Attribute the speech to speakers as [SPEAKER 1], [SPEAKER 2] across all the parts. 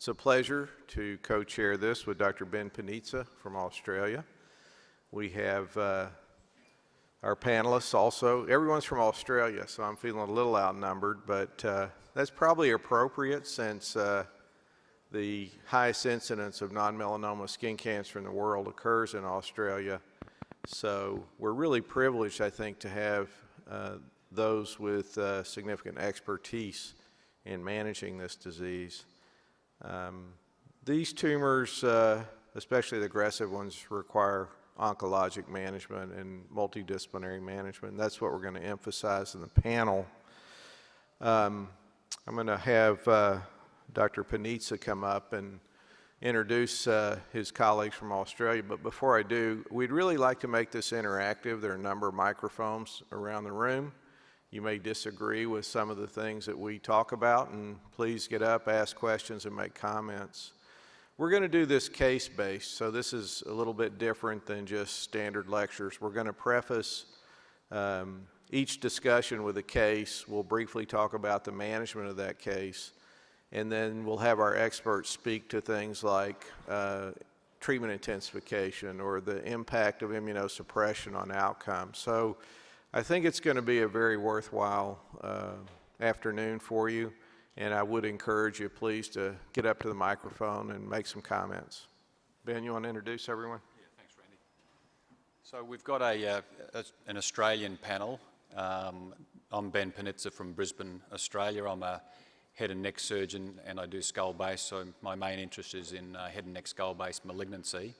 [SPEAKER 1] It's a pleasure to co-chair this with Dr. Ben Panizza from Australia. We have our panelists also. Everyone's from Australia, so I'm feeling a little outnumbered, but that's probably appropriate since the highest incidence of non-melanoma skin cancer in the world occurs in Australia. So we're really privileged, I think, to have those with significant expertise in managing this disease. These tumors, especially the aggressive ones, require oncologic management and multidisciplinary management. And that's what we're going to emphasize in the panel. I'm going to have Dr. Panizza come up and introduce his colleagues from Australia. But before I do, we'd really like to make this interactive. There are a number of microphones around the room. You may disagree with some of the things that we talk about, and please get up, ask questions, and make comments. We're going to do this case-based, so this is a little bit different than just standard lectures. We're going to preface each discussion with a case. We'll briefly talk about the management of that case, and then we'll have our experts speak to things like treatment intensification or the impact of immunosuppression on outcomes. So I think it's going to be a very worthwhile afternoon for you, and I would encourage you, please, to get up to the microphone and make some comments. Ben, you want to introduce everyone?
[SPEAKER 2] Yeah, thanks, Randy. So we've got an Australian panel. I'm Ben Panizza from Brisbane, Australia. I'm a head and neck surgeon, and I do skull base, so my main interest is in head and neck skull base malignancy.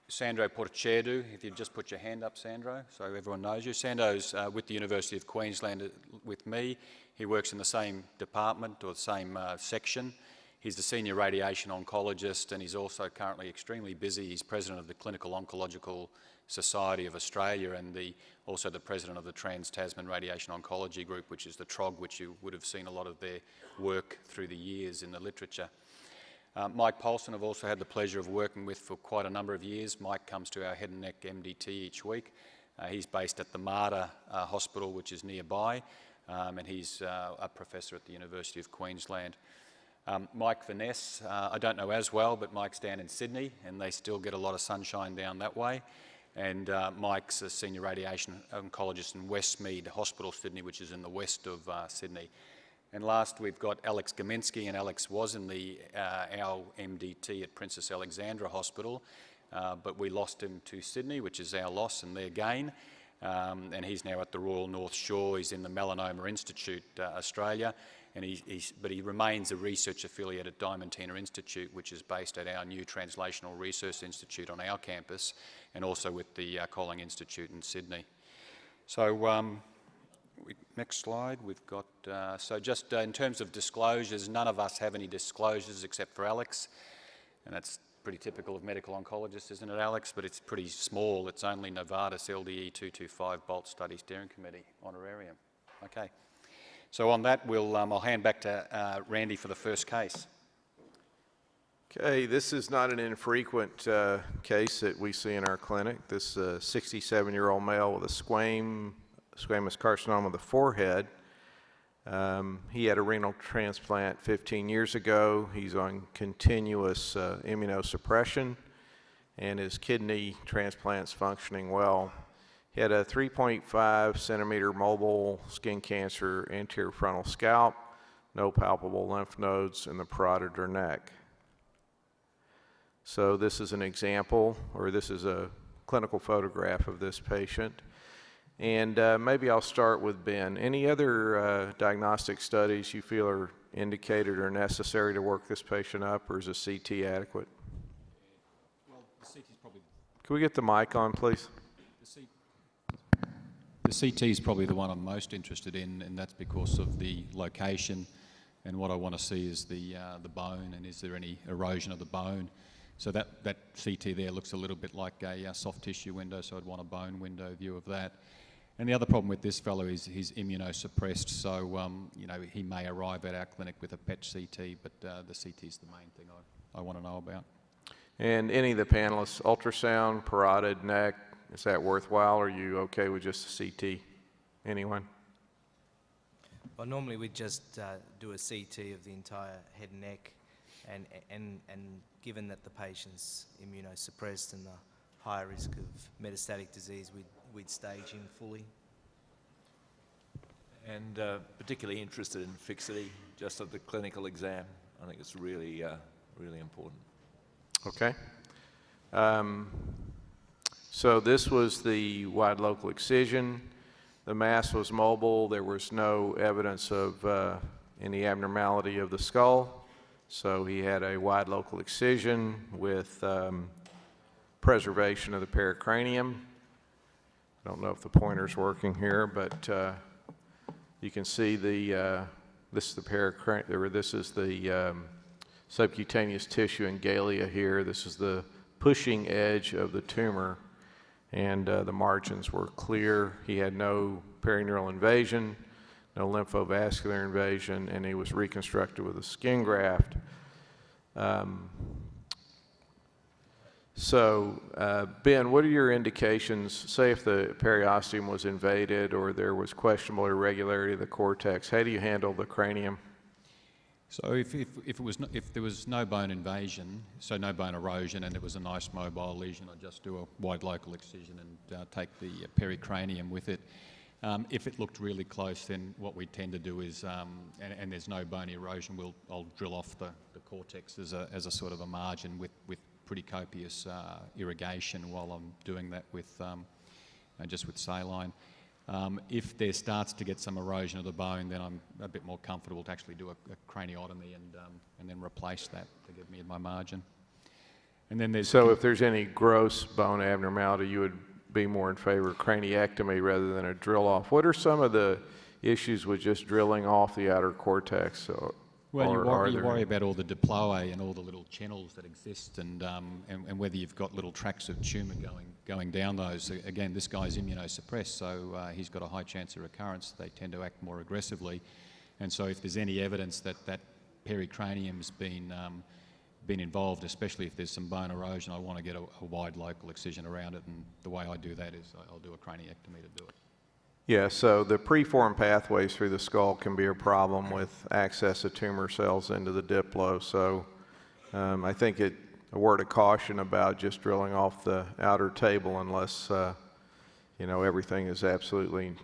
[SPEAKER 2] Sandro Portacedu, if you just put your hand up, Sandro, so everyone knows you. Sandro's with the University of Queensland with me. He works in the same department or the same section. He's the senior radiation oncologist, and he's also currently extremely busy. He's president of the Clinical Oncological Society of Australia and also the president of the Trans-Tasman Radiation Oncology Group, which is the TROG, which you would have seen a lot of their work through the years in the literature. Mike Polson I've also had the pleasure of working with for quite a number of years. Mike comes to our head and neck MDT each week. He's based at the Mater Hospital, which is nearby, and he's a professor at the University of Queensland. Mike Vaness, I don't know as well, but Mike's down in Sydney, and they still get a lot of sunshine down that way. And Mike's a senior radiation oncologist in Westmead Hospital, Sydney, which is in the west of Sydney. And last, we've got Alex Gaminsky, and Alex was in our MDT at Princess Alexandra Hospital, but we lost him to Sydney, which is our loss and their gain. And he's now at the Royal North Shore. He's in the Melanoma Institute, Australia, and but he remains a research affiliate at Diamantina Institute, which is based at our new Translational Research Institute on our campus, and also with the Colling Institute in Sydney. So next slide, we've got, so just in terms of disclosures, none of us have any disclosures except for Alex, and that's pretty typical of medical oncologists, isn't it, Alex? But it's pretty small. It's only Novartis LDE 225 Bolt Study Steering Committee honorarium. Okay. So on that, I'll hand back to Randy for the first case.
[SPEAKER 1] Okay, this is not an infrequent case that we see in our clinic. This 67-year-old male with a squamous carcinoma of the forehead. He had a renal transplant 15 years ago. He's on continuous immunosuppression, and his kidney transplant's functioning well. He had a 3.5 centimeter mobile skin cancer anterior frontal scalp, no palpable lymph nodes in the parotid or neck. So this is an example, or this is a clinical photograph of this patient. And maybe I'll start with Ben. Any other diagnostic studies you feel are indicated or necessary to work this patient up, or is a CT adequate?
[SPEAKER 2] Well, the CT's probably...
[SPEAKER 1] Can we get the mic on, please?
[SPEAKER 2] The CT is probably the one I'm most interested in, and that's because of the location, and what I want to see is the bone, and is there any erosion of the bone. So that CT there looks a little bit like a soft tissue window, so I'd want a bone window view of that. And the other problem with this fellow is he's immunosuppressed, so you know, he may arrive at our clinic with a PET CT, but the CT is the main thing I want to know about.
[SPEAKER 1] And any of the panelists, ultrasound, parotid, neck, is that worthwhile, or are you okay with just a CT? Anyone?
[SPEAKER 3] Well, normally we just do a CT of the entire head and neck, and given that the patient's immunosuppressed and the higher risk of metastatic disease, we'd stage him fully.
[SPEAKER 4] And particularly interested in fixity, just at the clinical exam. I think it's really, really important.
[SPEAKER 1] Okay. So this was the wide local excision. The mass was mobile. There was no evidence of any abnormality of the skull. So he had a wide local excision with preservation of the pericranium. I don't know if the pointer's working here, but you can see this is the pericranium, or this is the subcutaneous tissue and galea here. This is the pushing edge of the tumor, and the margins were clear. He had no perineural invasion, no lymphovascular invasion, and he was reconstructed with a skin graft. Ben, what are your indications, say if the periosteum was invaded or there was questionable irregularity of the cortex, how do you handle the cranium?
[SPEAKER 2] So if there was no bone invasion, so no bone erosion, and there was a nice mobile lesion, I'd just do a wide local excision and take the pericranium with it. If it looked really close, then what we tend to do is, and there's no bone erosion, I'll drill off the cortex as a sort of a margin with pretty copious irrigation while I'm doing that with just with saline. If there starts to get some erosion of the bone, then I'm a bit more comfortable to actually do a craniotomy and then replace that to give me my margin. And then there's
[SPEAKER 1] So if there's any gross bone abnormality, you would be more in favor of craniectomy rather than a drill off. What are some of the issues with just drilling off the outer cortex?
[SPEAKER 2] Well, you worry about all the diploe and all the little channels that exist, and whether you've got little tracts of tumour going down those. Again, this guy's immunosuppressed, so he's got a high chance of recurrence. They tend to act more aggressively, and so if there's any evidence that pericranium's been involved, especially if there's some bone erosion, I want to get a wide local excision around it, and the way I do that is I'll do a craniectomy to do it.
[SPEAKER 1] Yeah, so the preformed pathways through the skull can be a problem with access of tumor cells into the diplo. So I think a word of caution about just drilling off the outer table unless everything is absolutely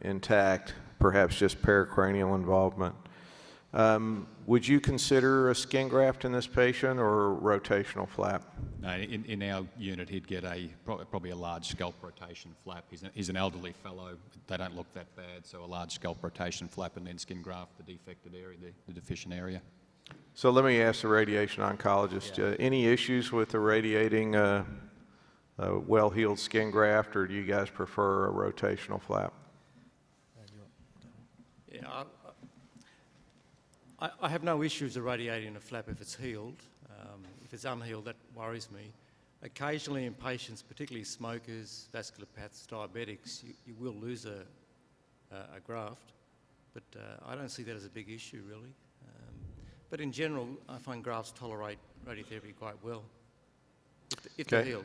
[SPEAKER 1] intact, perhaps just pericranial involvement. Would you consider a skin graft in this patient or a rotational flap?
[SPEAKER 2] No, in our unit, he'd get probably a large scalp rotation flap. He's an elderly fellow. They don't look that bad, so a large scalp rotation flap and then skin graft, the defected area, the deficient area.
[SPEAKER 1] So let me ask the radiation oncologist, any issues with irradiating a well-healed skin graft, or do you guys prefer a rotational flap?
[SPEAKER 5] Yeah, I have no issues irradiating a flap if it's healed. If it's unhealed, that worries me. Occasionally in patients, particularly smokers, vasculopaths, diabetics, you will lose a graft, but I don't see that as a big issue really. But in general, I find grafts tolerate radiotherapy quite well, if they're healed.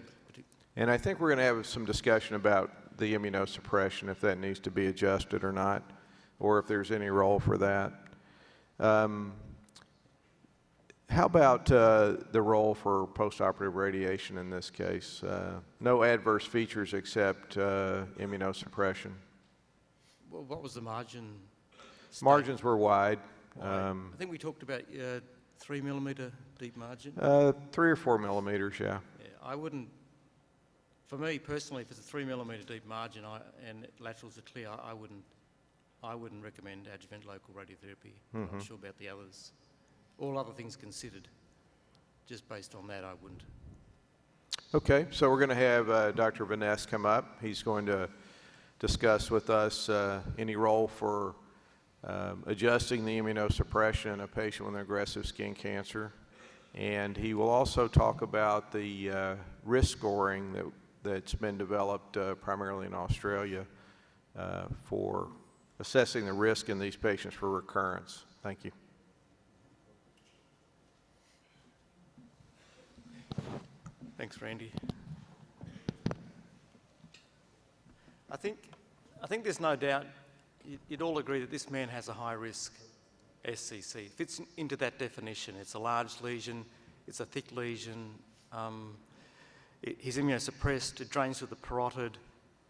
[SPEAKER 1] And I think we're going to have some discussion about the immunosuppression, if that needs to be adjusted or not, or if there's any role for that. How about the role for postoperative radiation in this case? No adverse features except immunosuppression.
[SPEAKER 5] Well, what was the margin?
[SPEAKER 1] Margins were wide.
[SPEAKER 5] I think we talked about 3 millimetre deep margin.
[SPEAKER 1] 3 or 4 millimeters, yeah.
[SPEAKER 5] Yeah, I wouldn't. For me personally, if it's a 3 millimetre deep margin and laterals are clear, I wouldn't recommend adjuvant local radiotherapy. I'm not sure about the others. All other things considered, just based on that, I wouldn't.
[SPEAKER 1] Okay, so we're going to have Dr. Vaness come up. He's going to discuss with us any role for adjusting the immunosuppression in a patient with aggressive skin cancer. And he will also talk about the risk scoring that's been developed primarily in Australia for assessing the risk in these patients for recurrence. Thank you.
[SPEAKER 5] Thanks, Randy. I think there's no doubt you'd all agree that this man has a high-risk SCC. Fits into that definition. It's a large lesion, it's a thick lesion, he's immunosuppressed, it drains through the parotid.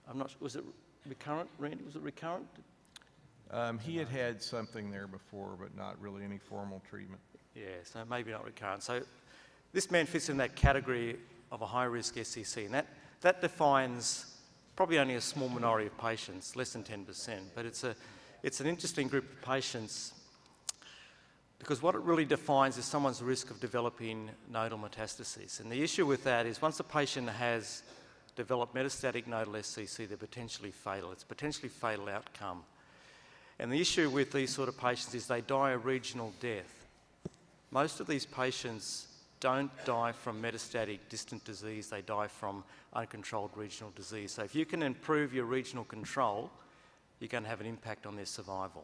[SPEAKER 5] I'm not sure, was it recurrent, Randy? Was it recurrent?
[SPEAKER 1] He had had something there before, but not really any formal treatment.
[SPEAKER 5] Yeah, so maybe not recurrent. So this man fits in that category of a high-risk SCC, and that defines probably only a small minority of patients, less than 10%, but it's an interesting group of patients because what it really defines is someone's risk of developing nodal metastases. And the issue with that is once a patient has developed metastatic nodal SCC, they're potentially fatal. It's a potentially fatal outcome. And the issue with these sort of patients is they die a regional death. Most of these patients don't die from metastatic distant disease, they die from uncontrolled regional disease. So if you can improve your regional control, you're going to have an impact on their survival.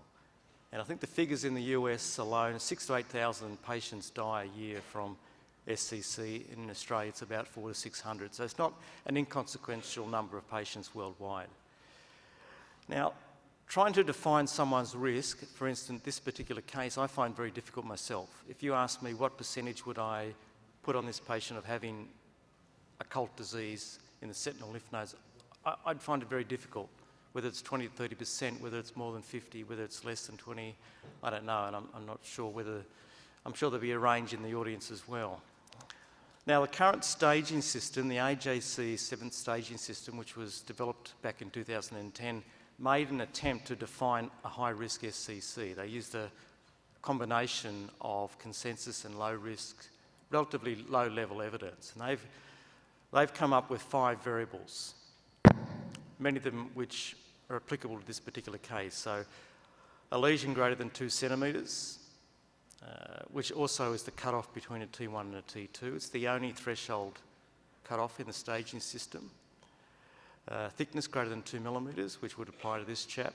[SPEAKER 5] And I think the figures in the US alone, 6,000 to 8,000 patients die a year from SCC. In Australia, it's about 400 to 600. So it's not an inconsequential number of patients worldwide. Now, trying to define someone's risk, for instance, this particular case, I find very difficult myself. If you ask me what percentage would I put on this patient of having occult disease in the sentinel lymph nodes, I'd find it very difficult. Whether it's 20 to 30%, whether it's more than 50, whether it's less than 20, I don't know, and I'm not sure whether, I'm sure there'll be a range in the audience as well. Now, the current staging system, the AJC 7th staging system, which was developed back in 2010, made an attempt to define a high-risk SCC. They used a combination of consensus and low-risk, relatively low-level evidence. And they've come up with 5 variables, many of them which are applicable to this particular case. So a lesion greater than 2 centimetres, which also is the cutoff between a T1 and a T2. It's the only threshold cutoff in the staging system. Thickness greater than 2 millimetres, which would apply to this chap.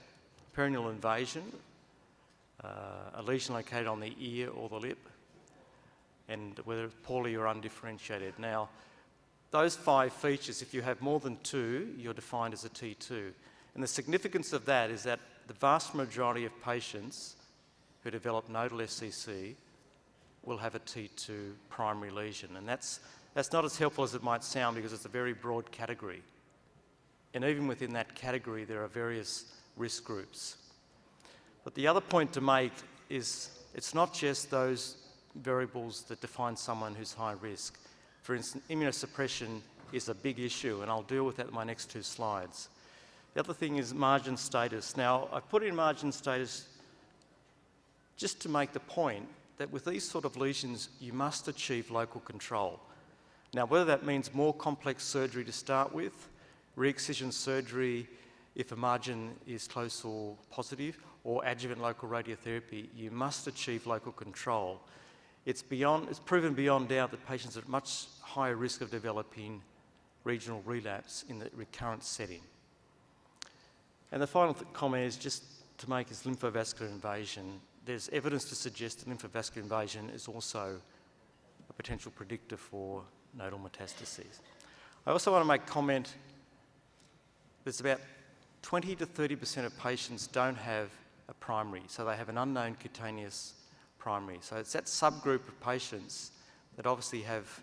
[SPEAKER 5] Perineal invasion, a lesion located on the ear or the lip, and whether it's poorly or undifferentiated. Now, those 5 features, if you have more than 2, you're defined as a T2. And the significance of that is that the vast majority of patients who develop nodal SCC will have a T2 primary lesion. And that's not as helpful as it might sound because it's a very broad category. And even within that category, there are various risk groups. But the other point to make is it's not just those variables that define someone who's high risk. For instance, immunosuppression is a big issue, and I'll deal with that in my next 2 slides. The other thing is margin status. Now, I've put in margin status just to make the point that with these sort of lesions, you must achieve local control. Now, whether that means more complex surgery to start with, re-excision surgery if a margin is close or positive, or adjuvant local radiotherapy, you must achieve local control. It's proven beyond doubt that patients are at much higher risk of developing regional relapse in the recurrent setting. And the final comment is just to make is lymphovascular invasion. There's evidence to suggest that lymphovascular invasion is also a potential predictor for nodal metastases. I also want to make comment there's about 20 to 30% of patients don't have a primary, so they have an unknown cutaneous primary. So it's that subgroup of patients that obviously have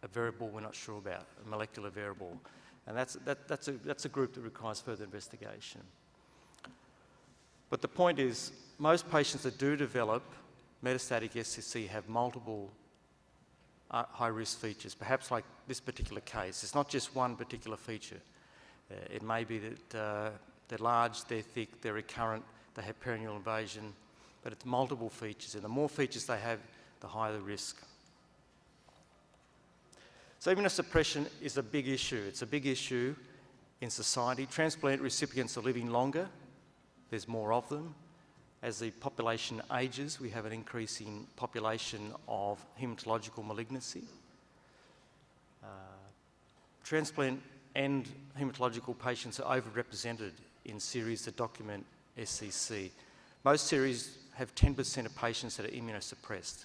[SPEAKER 5] a variable we're not sure about, a molecular variable. And that's a group that requires further investigation. But the point is, most patients that do develop metastatic SCC have multiple high-risk features, perhaps like this particular case. It's not just one particular feature. It may be that they're large, they're thick, they're recurrent, they have perineal invasion, but it's multiple features, and the more features they have, the higher the risk. So immunosuppression is a big issue. It's a big issue in society. Transplant recipients are living longer. There's more of them. As the population ages, we have an increasing population of hematological malignancy. Transplant and hematological patients are overrepresented in series that document SCC. Most series have 10% of patients that are immunosuppressed.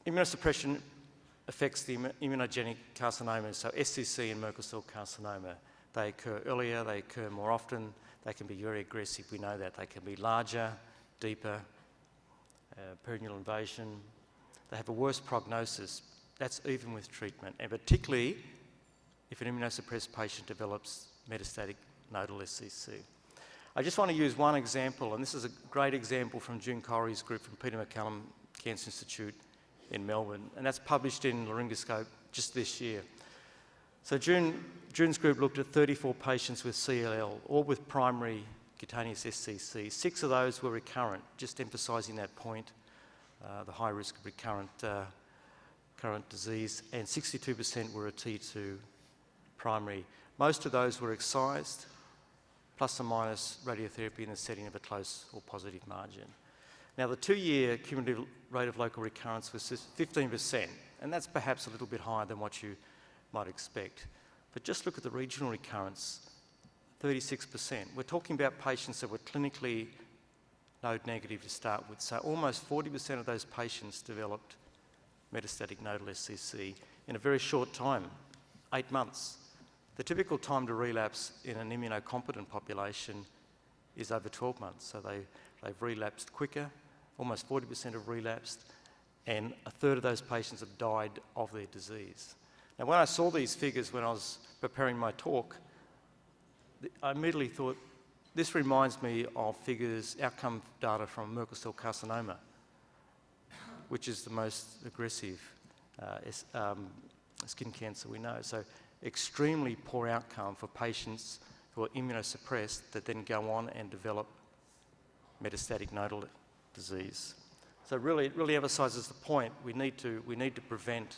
[SPEAKER 5] Immunosuppression affects the immunogenic carcinomas, so SCC and Merkel cell carcinoma. They occur earlier, they occur more often, they can be very aggressive, we know that. They can be larger, deeper, perineal invasion. They have a worse prognosis. That's even with treatment, and particularly if an immunosuppressed patient develops metastatic nodal SCC. I just want to use one example, and this is a great example from June Corrie's group from Peter MacCallum Cancer Institute in Melbourne, and that's published in Laryngoscope just this year. So June's group looked at 34 patients with CLL, all with primary cutaneous SCC. 6 of those were recurrent, just emphasising that point, the high risk of recurrent disease, and 62% were a T2 primary. Most of those were excised, plus or minus radiotherapy in the setting of a close or positive margin. Now, the 2-year cumulative rate of local recurrence was 15%, and that's perhaps a little bit higher than what you might expect. But just look at the regional recurrence, 36%. We're talking about patients that were clinically node negative to start with, so almost 40% of those patients developed metastatic nodal SCC in a very short time, 8 months. The typical time to relapse in an immunocompetent population is over 12 months, so they've relapsed quicker, almost 40% have relapsed, and a third of those patients have died of their disease. Now, when I saw these figures when I was preparing my talk, I immediately thought, this reminds me of outcome data from Merkel cell carcinoma, which is the most aggressive skin cancer we know. So extremely poor outcome for patients who are immunosuppressed that then go on and develop metastatic nodal disease. So it really emphasises the point. We need to prevent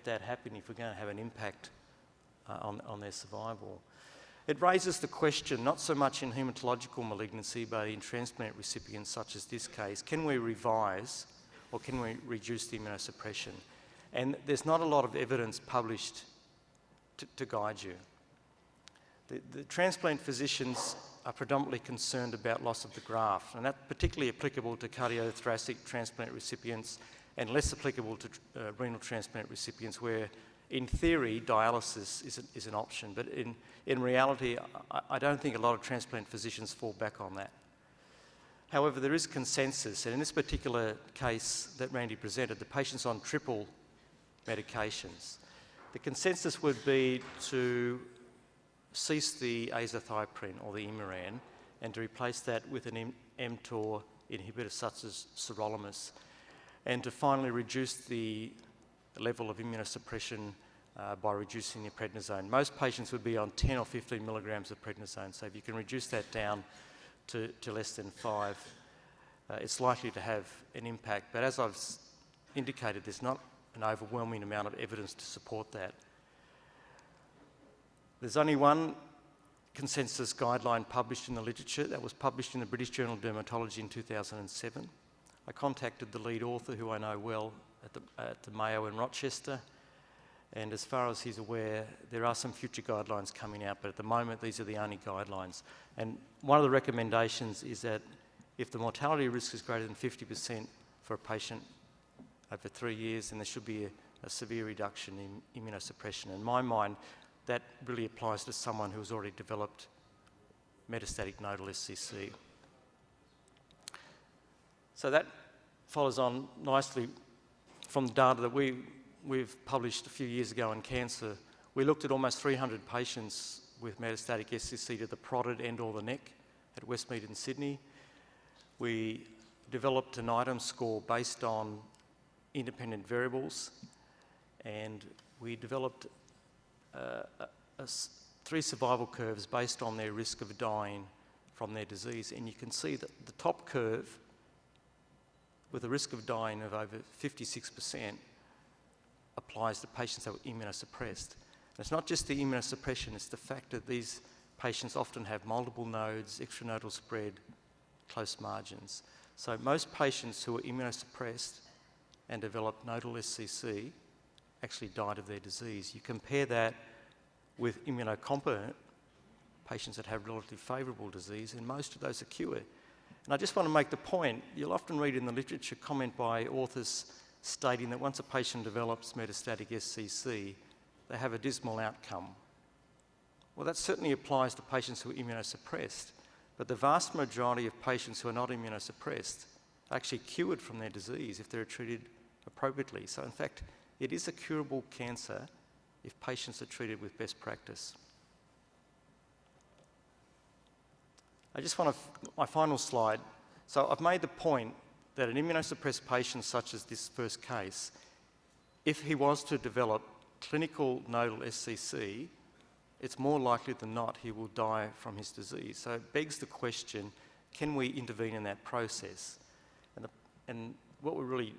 [SPEAKER 5] that happening if we're going to have an impact on their survival. It raises the question, not so much in haematological malignancy, but in transplant recipients such as this case, can we revise or can we reduce the immunosuppression? And there's not a lot of evidence published to guide you. The transplant physicians are predominantly concerned about loss of the graft, and that's particularly applicable to cardiothoracic transplant recipients and less applicable to renal transplant recipients where, in theory, dialysis is an option. But in reality, I don't think a lot of transplant physicians fall back on that. However, there is consensus, and in this particular case that Randy presented, the patient's on triple medications. The consensus would be to cease the azathioprine or the Imuran and to replace that with an mTOR inhibitor such as sirolimus, and to finally reduce the level of immunosuppression by reducing the prednisone. Most patients would be on 10 or 15 milligrams of prednisone, so if you can reduce that down to less than 5, it's likely to have an impact. But as I've indicated, there's not an overwhelming amount of evidence to support that. There's only one consensus guideline published in the literature that was published in the British Journal of Dermatology in 2007. I contacted the lead author, who I know well, at the Mayo in Rochester, and as far as he's aware, there are some future guidelines coming out, but at the moment these are the only guidelines. And one of the recommendations is that if the mortality risk is greater than 50% for a patient over 3 years, then there should be a severe reduction in immunosuppression. In my mind, that really applies to someone who's already developed metastatic nodal SCC. So that follows on nicely from the data that we've published a few years ago in cancer. We looked at almost 300 patients with metastatic SCC to the parotid and or the neck at Westmead in Sydney. We developed an item score based on independent variables, and we developed 3 survival curves based on their risk of dying from their disease. And you can see that the top curve, with a risk of dying of over 56%, applies to patients that were immunosuppressed. And it's not just the immunosuppression, it's the fact that these patients often have multiple nodes, extranodal spread, close margins. So most patients who are immunosuppressed and developed nodal SCC actually died of their disease. You compare that with immunocompetent patients that have relatively favourable disease, and most of those are cured. And I just want to make the point, you'll often read in the literature comment by authors stating that once a patient develops metastatic SCC, they have a dismal outcome. Well, that certainly applies to patients who are immunosuppressed, but the vast majority of patients who are not immunosuppressed are actually cured from their disease if they're treated appropriately. So in fact, it is a curable cancer if patients are treated with best practice. I just want my final slide. So I've made the point that an immunosuppressed patient such as this first case, if he was to develop clinical nodal SCC, it's more likely than not he will die from his disease. So it begs the question, can we intervene in that process? And what we're really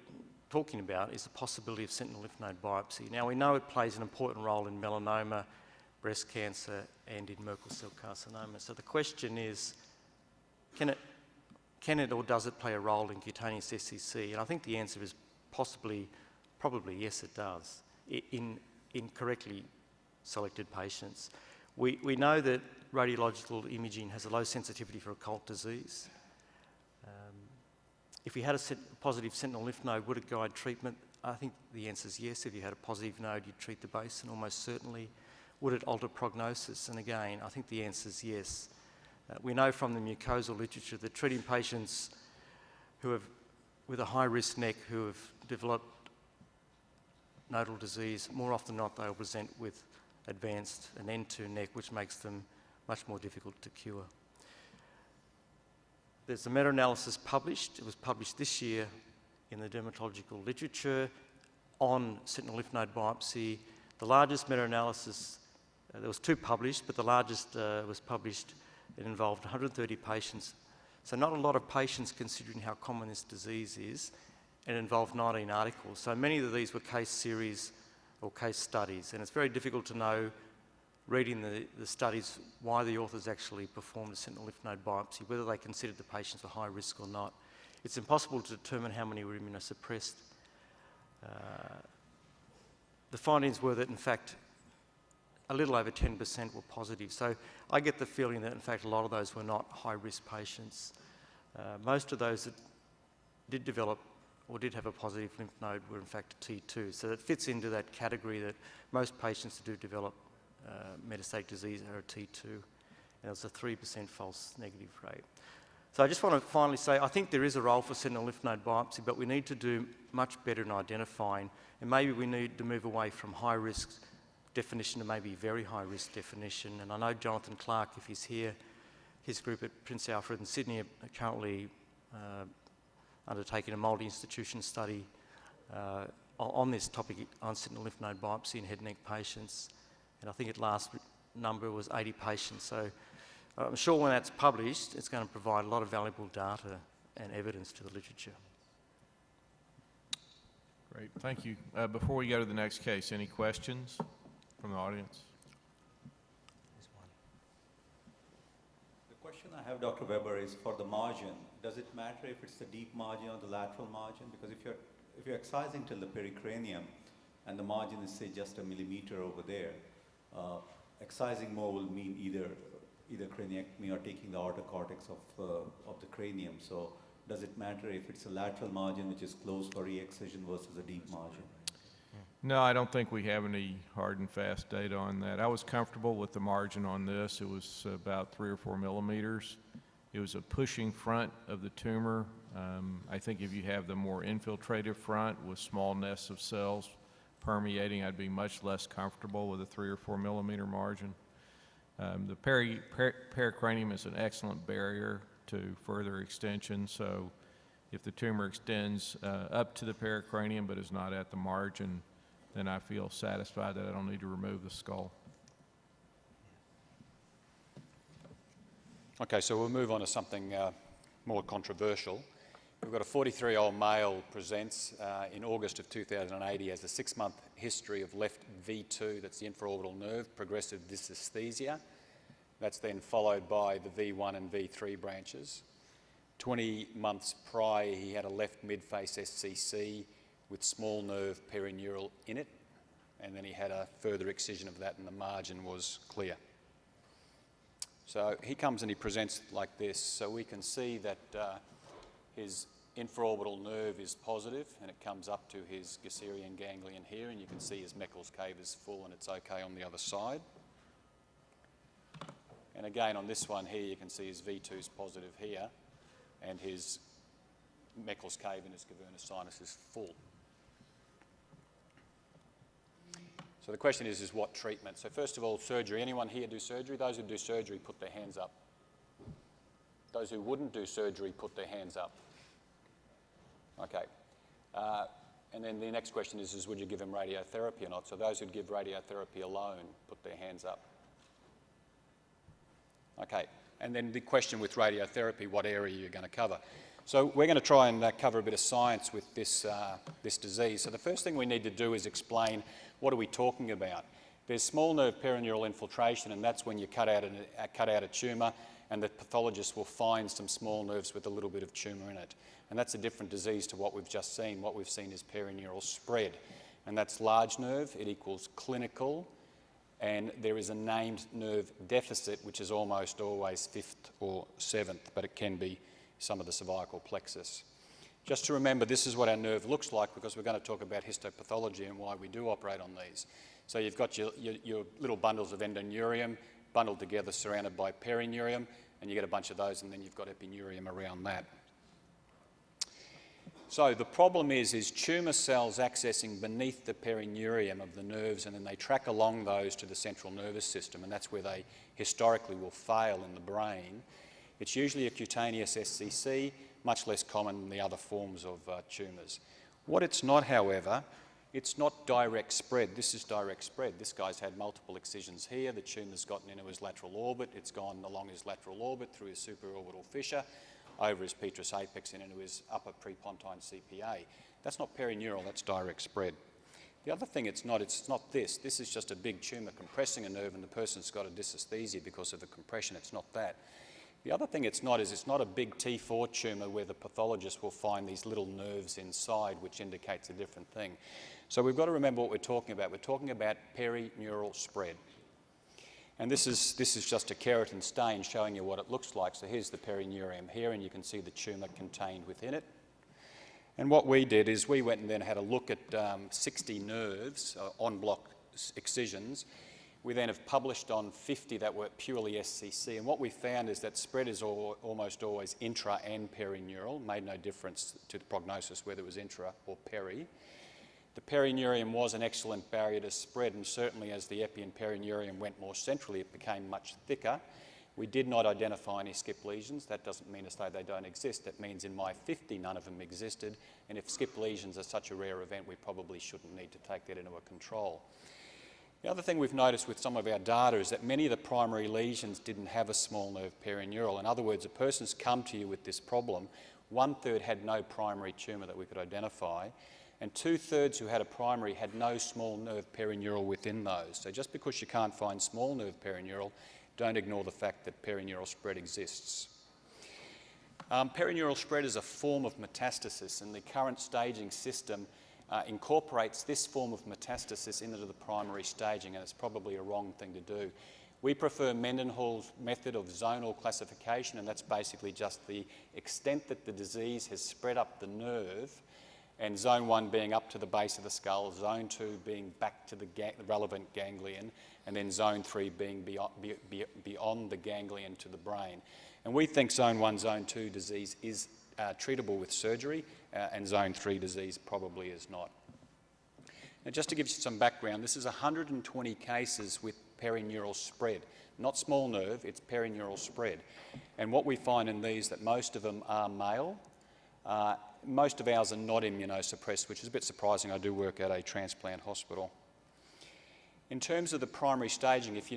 [SPEAKER 5] talking about is the possibility of sentinel lymph node biopsy. Now, we know it plays an important role in melanoma, breast cancer, and in Merkel cell carcinoma. So the question is, can it or does it play a role in cutaneous SCC? And I think the answer is probably yes, it does, in correctly selected patients. We know that radiological imaging has a low sensitivity for occult disease. If you had a positive sentinel lymph node, would it guide treatment? I think the answer is yes. If you had a positive node, you'd treat the basin almost certainly. Would it alter prognosis? And again, I think the answer is yes. We know from the mucosal literature that treating patients with a high-risk neck who have developed nodal disease, more often than not they'll present with advanced and N2 neck, which makes them much more difficult to cure. There's a meta-analysis published. It was published this year in the dermatological literature on sentinel lymph node biopsy. The largest meta-analysis, there was 2 published, but the largest was published. It involved 130 patients. So not a lot of patients considering how common this disease is, and it involved 19 articles. So many of these were case series or case studies, and it's very difficult to know, reading the studies, why the authors actually performed a sentinel lymph node biopsy, whether they considered the patients were high risk or not. It's impossible to determine how many were immunosuppressed. The findings were that, in fact, a little over 10% were positive. So I get the feeling that, in fact, a lot of those were not high-risk patients. Most of those that did develop or did have a positive lymph node were, in fact, T2. So it fits into that category that most patients that do develop metastatic disease are a T2, and there's a 3% false negative rate. So I just want to finally say, I think there is a role for sentinel lymph node biopsy, but we need to do much better in identifying, and maybe we need to move away from high-risk definition to maybe very high-risk definition. And I know Jonathan Clark, if he's here, his group at Prince Alfred in Sydney are currently undertaking a multi-institution study on this topic, on sentinel lymph node biopsy in head and neck patients. And I think its last number was 80 patients. So I'm sure when that's published, it's going to provide a lot of valuable data and evidence to the literature.
[SPEAKER 1] Great, thank you. Before we go to the next case, any questions from the audience?
[SPEAKER 6] The question I have, Dr. Weber, is for the margin. Does it matter if it's the deep margin or the lateral margin? Because if you're excising till the pericranium and the margin is, say, just a millimeter over there, excising more will mean either craniectomy or taking the outer cortex of the cranium. So does it matter if it's a lateral margin which is closed for re-excision versus a deep margin?
[SPEAKER 1] No, I don't think we have any hard and fast data on that. I was comfortable with the margin on this. It was about 3 or 4 millimeters. It was a pushing front of the tumor. I think if you have the more infiltrative front with small nests of cells permeating, I'd be much less comfortable with a 3 or 4 millimeter margin. The pericranium is an excellent barrier to further extension, so if the tumor extends up to the pericranium but is not at the margin, then I feel satisfied that I don't need to remove the skull.
[SPEAKER 2] Okay, so we'll move on to something more controversial. We've got a 43-year-old male presents in August of 2008. He has a 6-month history of left V2, that's the infraorbital nerve, progressive dysesthesia. That's then followed by the V1 and V3 branches. 20 months prior, he had a left midface SCC with small nerve perineural in it, and then he had a further excision of that and the margin was clear. So he comes and he presents like this. So we can see that his infraorbital nerve is positive and it comes up to his Gasserian ganglion here, and you can see his Meckel's cave is full and it's okay on the other side. And again, on this one here, you can see his V2 is positive here, and his Meckel's cave and his cavernous sinus is full. So the question is what treatment? So first of all, surgery. Anyone here do surgery? Those who do surgery, put their hands up. Those who wouldn't do surgery, put their hands up. Okay. And then the next question is would you give him radiotherapy or not? So those who'd give radiotherapy alone, put their hands up. Okay. And then the question with radiotherapy, what area are you going to cover? So we're going to try and cover a bit of science with this, this disease. So the first thing we need to do is explain what are we talking about. There's small nerve perineural infiltration, and that's when you cut out a tumour and the pathologist will find some small nerves with a little bit of tumour in it. And that's a different disease to what we've just seen. What we've seen is perineural spread. And that's large nerve, it equals clinical, and there is a named nerve deficit, which is almost always 5th or 7th, but it can be some of the cervical plexus. Just to remember, this is what our nerve looks like, because we're going to talk about histopathology and why we do operate on these. So you've got your little bundles of endoneurium bundled together, surrounded by perineurium, and you get a bunch of those, and then you've got epineurium around that. So the problem is tumour cells accessing beneath the perineurium of the nerves, and then they track along those to the central nervous system, and that's where they historically will fail in the brain. It's usually a cutaneous SCC, much less common than the other forms of tumours. What it's not, however, it's not direct spread. This is direct spread. This guy's had multiple excisions here. The tumour's gotten into his lateral orbit. It's gone along his lateral orbit through his supraorbital fissure, over his petrous apex and into his upper prepontine CPA. That's not perineural, that's direct spread. The other thing it's not this. This is just a big tumour compressing a nerve, and the person's got a dysesthesia because of the compression. It's not that. The other thing it's not is it's not a big T4 tumour where the pathologist will find these little nerves inside, which indicates a different thing. So we've got to remember what we're talking about. We're talking about perineural spread. And this is just a keratin stain showing you what it looks like. So here's the perineurium here, and you can see the tumour contained within it. And what we did is we went and then had a look at 60 nerves, en bloc excisions. We then have published on 50 that were purely SCC, and what we found is that spread is almost always intra and perineural, made no difference to the prognosis whether it was intra or peri. The perineurium was an excellent barrier to spread, and certainly as the epi and perineurium went more centrally, it became much thicker. We did not identify any skip lesions. That doesn't mean to say they don't exist. That means in my 50, none of them existed, and if skip lesions are such a rare event, we probably shouldn't need to take that into a control. The other thing we've noticed with some of our data is that many of the primary lesions didn't have a small nerve perineural. In other words, a person's come to you with this problem, 1/3 had no primary tumour that we could identify, and 2/3 who had a primary had no small nerve perineural within those. So just because you can't find small nerve perineural, don't ignore the fact that perineural spread exists. Perineural spread is a form of metastasis, and the current staging system incorporates this form of metastasis into the primary staging, and it's probably a wrong thing to do. We prefer Mendenhall's method of zonal classification, and that's basically just the extent that the disease has spread up the nerve, and zone 1 being up to the base of the skull, zone 2 being back to the relevant ganglion, and then zone 3 being beyond the ganglion to the brain. And we think zone 1, zone 2 disease is treatable with surgery, and zone 3 disease probably is not. Now, just to give you some background, this is 120 cases with perineural spread. Not small nerve, it's perineural spread. And what we find in these, that most of them are male. Most of ours are not immunosuppressed, which is a bit surprising. I do work at a transplant hospital. In terms of the primary staging, if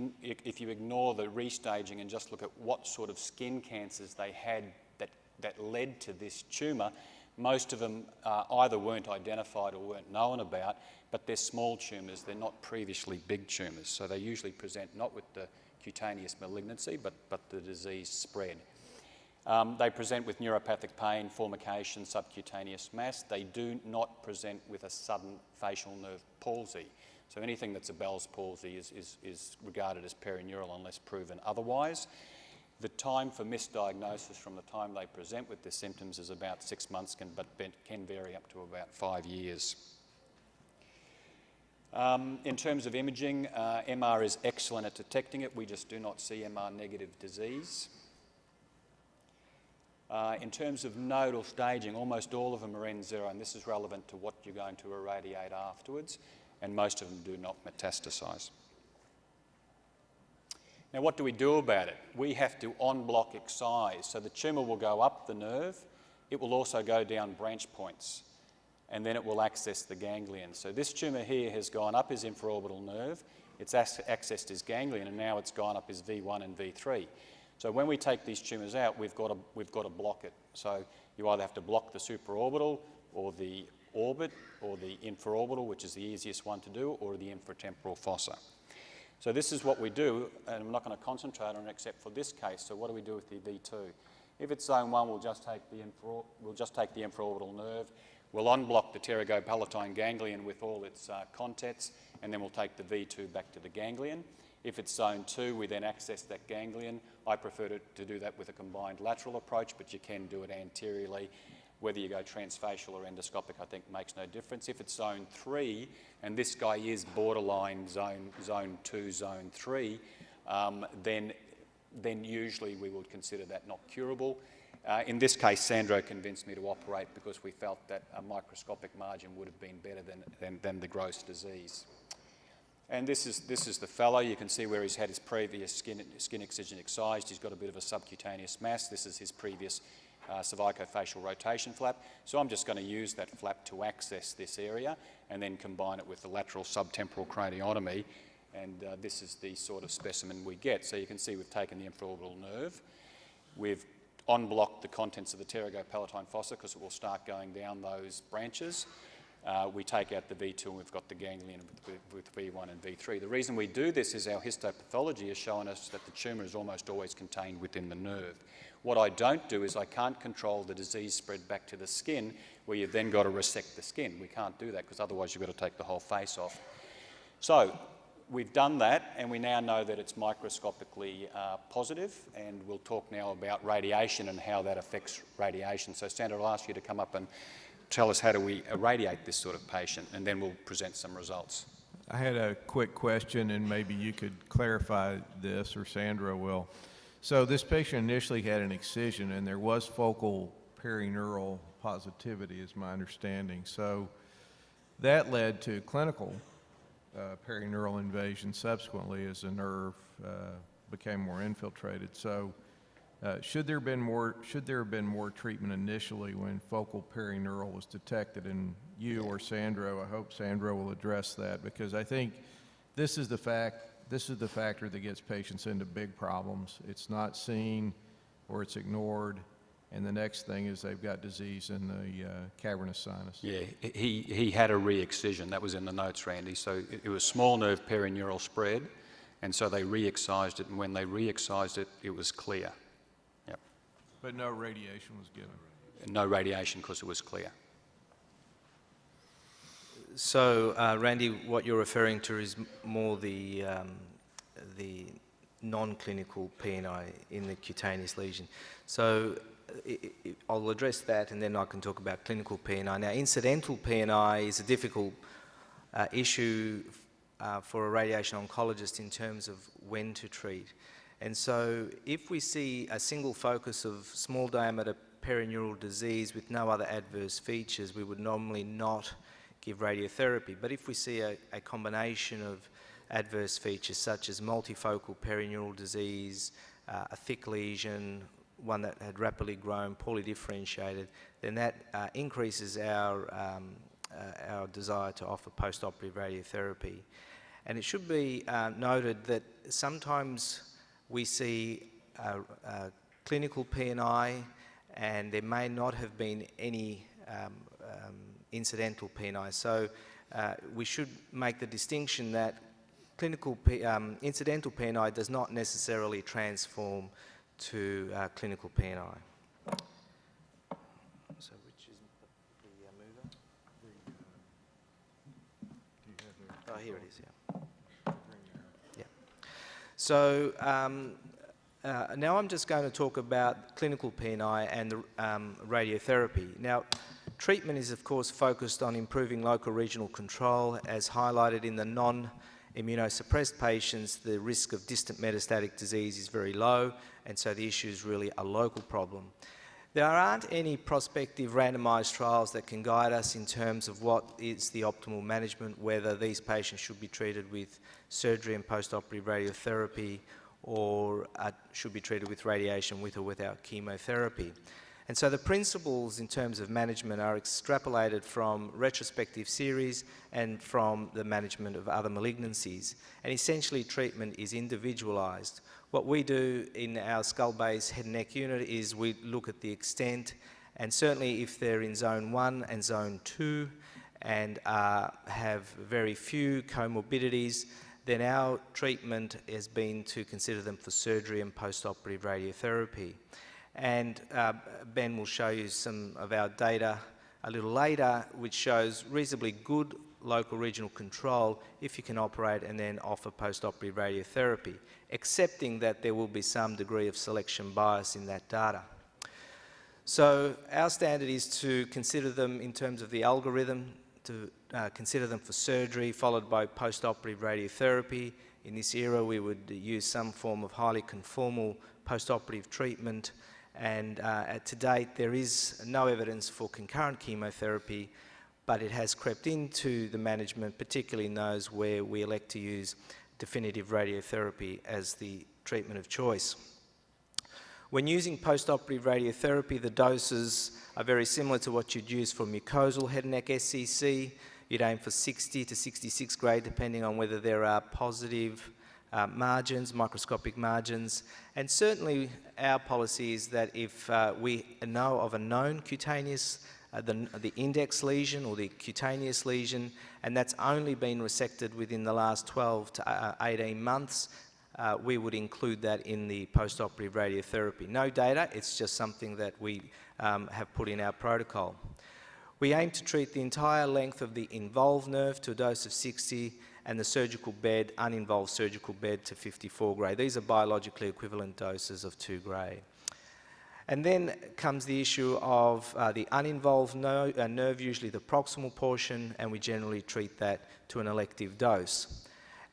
[SPEAKER 2] you ignore the restaging and just look at what sort of skin cancers they had that led to this tumour, most of them either weren't identified or weren't known about, but they're small tumours, they're not previously big tumours. So they usually present not with the cutaneous malignancy, but the disease spread. They present with neuropathic pain, formication, subcutaneous mass. They do not present with a sudden facial nerve palsy. So anything that's a Bell's palsy is regarded as perineural unless proven otherwise. The time for misdiagnosis from the time they present with the symptoms is about 6 months, but can vary up to about 5 years. In terms of imaging, MR is excellent at detecting it. We just do not see MR negative disease. In terms of nodal staging, almost all of them are N0, and this is relevant to what you're going to irradiate afterwards, and most of them do not metastasize. Now, what do we do about it? We have to en-bloc excise. So the tumour will go up the nerve. It will also go down branch points, and then it will access the ganglion. So this tumour here has gone up his infraorbital nerve. It's accessed his ganglion, and now it's gone up his V1 and V3. So when we take these tumours out, we've got to block it. So you either have to block the supraorbital, or the orbit, or the infraorbital, which is the easiest one to do, or the infratemporal fossa. So this is what we do, and I'm not going to concentrate on it except for this case. So what do we do with the V2? If it's zone 1, we'll just take the infraorbital nerve. We'll unblock the pterygopalatine ganglion with all its contents, and then we'll take the V2 back to the ganglion. If it's zone 2, we then access that ganglion. I prefer to do that with a combined lateral approach, but you can do it anteriorly. Whether you go transfacial or endoscopic, I think makes no difference. If it's zone 3, and this guy is borderline zone 2, zone 3, then usually we would consider that not curable. In this case, Sandro convinced me to operate because we felt that a microscopic margin would have been better than the gross disease. And this is the fellow. You can see where he's had his previous skin excision excised. He's got a bit of a subcutaneous mass. This is his previous cervicofacial rotation flap. So I'm just going to use that flap to access this area and then combine it with the lateral subtemporal craniotomy. And this is the sort of specimen we get. So you can see we've taken the infraorbital nerve. We've unblocked the contents of the pterygopalatine fossa because it will start going down those branches. We take out the V2 and we've got the ganglion with V1 and V3. The reason we do this is our histopathology has shown us that the tumour is almost always contained within the nerve. What I don't do is I can't control the disease spread back to the skin, where you've then got to resect the skin. We can't do that because otherwise you've got to take the whole face off. So we've done that, and we now know that it's microscopically positive, and we'll talk now about radiation and how that affects radiation. So Sandra, I'll ask you to come up and tell us how do we irradiate this sort of patient, and then we'll present some results.
[SPEAKER 1] I had a quick question, and maybe you could clarify this, or Sandra will. So this patient initially had an excision, and there was focal perineural positivity, is my understanding. So that led to clinical perineural invasion subsequently as the nerve became more infiltrated. So should there have been more treatment initially when focal perineural was detected? And you or Sandro, I hope Sandro will address that, because I think this is the factor that gets patients into big problems. It's not seen or it's ignored, and the next thing is they've got disease in the cavernous sinus.
[SPEAKER 2] Yeah, he had a re-excision. That was in the notes, Randy. So it was small nerve perineural spread, and so they re-excised it, and when they re-excised it, it was clear. Yep.
[SPEAKER 1] But no radiation was given.
[SPEAKER 2] No radiation because it was clear.
[SPEAKER 3] So, Randy, what you're referring to is more the non-clinical PNI in the cutaneous lesion. So I'll address that, and then I can talk about clinical PNI. Now, incidental PNI is a difficult issue for a radiation oncologist in terms of when to treat. And so if we see a single focus of small diameter perineural disease with no other adverse features, we would normally not give radiotherapy. But if we see a combination of adverse features such as multifocal perineural disease, a thick lesion, one that had rapidly grown, poorly differentiated, then that increases our desire to offer post-operative radiotherapy. And it should be noted that sometimes we see clinical PNI and there may not have been any incidental PNI. So we should make the distinction that incidental PNI does not necessarily transform to clinical PNI. So which is the mover? Oh, here it is, yeah. Yeah. So Now I'm just going to talk about clinical PNI and the radiotherapy. Now, treatment is of course focused on improving local regional control. As highlighted in the non-immunosuppressed patients, the risk of distant metastatic disease is very low, and so the issue is really a local problem. There aren't any prospective randomised trials that can guide us in terms of what is the optimal management, whether these patients should be treated with surgery and post-operative radiotherapy or should be treated with radiation with or without chemotherapy. And so the principles in terms of management are extrapolated from retrospective series and from the management of other malignancies. And essentially treatment is individualised. What we do in our skull-base head and neck unit is we look at the extent, and certainly if they're in zone 1 and zone 2 and have very few comorbidities, then our treatment has been to consider them for surgery and post-operative radiotherapy. And Ben will show you some of our data a little later, which shows reasonably good local regional control if you can operate and then offer post-operative radiotherapy, accepting that there will be some degree of selection bias in that data. So our standard is to consider them in terms of the algorithm, to consider them for surgery, followed by post-operative radiotherapy. In this era, we would use some form of highly conformal post-operative treatment, and to date, there is no evidence for concurrent chemotherapy, but it has crept into the management, particularly in those where we elect to use definitive radiotherapy as the treatment of choice. When using post-operative radiotherapy, the doses are very similar to what you'd use for mucosal head and neck SCC. You'd aim for 60 to 66 grade, depending on whether there are positive margins, microscopic margins. And certainly our policy is that if we know of a known cutaneous, the index lesion or the cutaneous lesion, and that's only been resected within the last 12 to 18 months, we would include that in the post-operative radiotherapy. No data, it's just something that we have put in our protocol. We aim to treat the entire length of the involved nerve to a dose of 60 and the surgical bed, uninvolved surgical bed, to 54 gray. These are biologically equivalent doses of 2 gray. And then comes the issue of the uninvolved nerve, usually the proximal portion, and we generally treat that to an elective dose.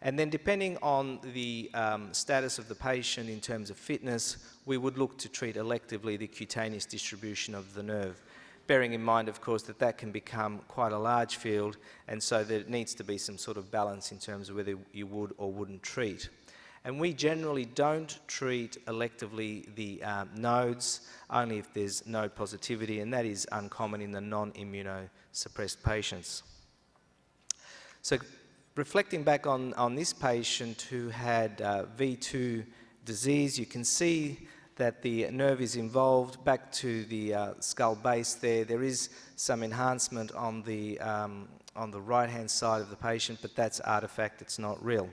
[SPEAKER 3] And then depending on the status of the patient in terms of fitness, we would look to treat electively the cutaneous distribution of the nerve, bearing in mind, of course, that that can become quite a large field, and so there needs to be some sort of balance in terms of whether you would or wouldn't treat. And we generally don't treat electively the nodes, only if there's node positivity, and that is uncommon in the non-immunosuppressed patients. So reflecting back on this patient who had V2 disease, you can see that the nerve is involved back to the skull base there. There is some enhancement on the right-hand side of the patient, but that's artifact, it's not real.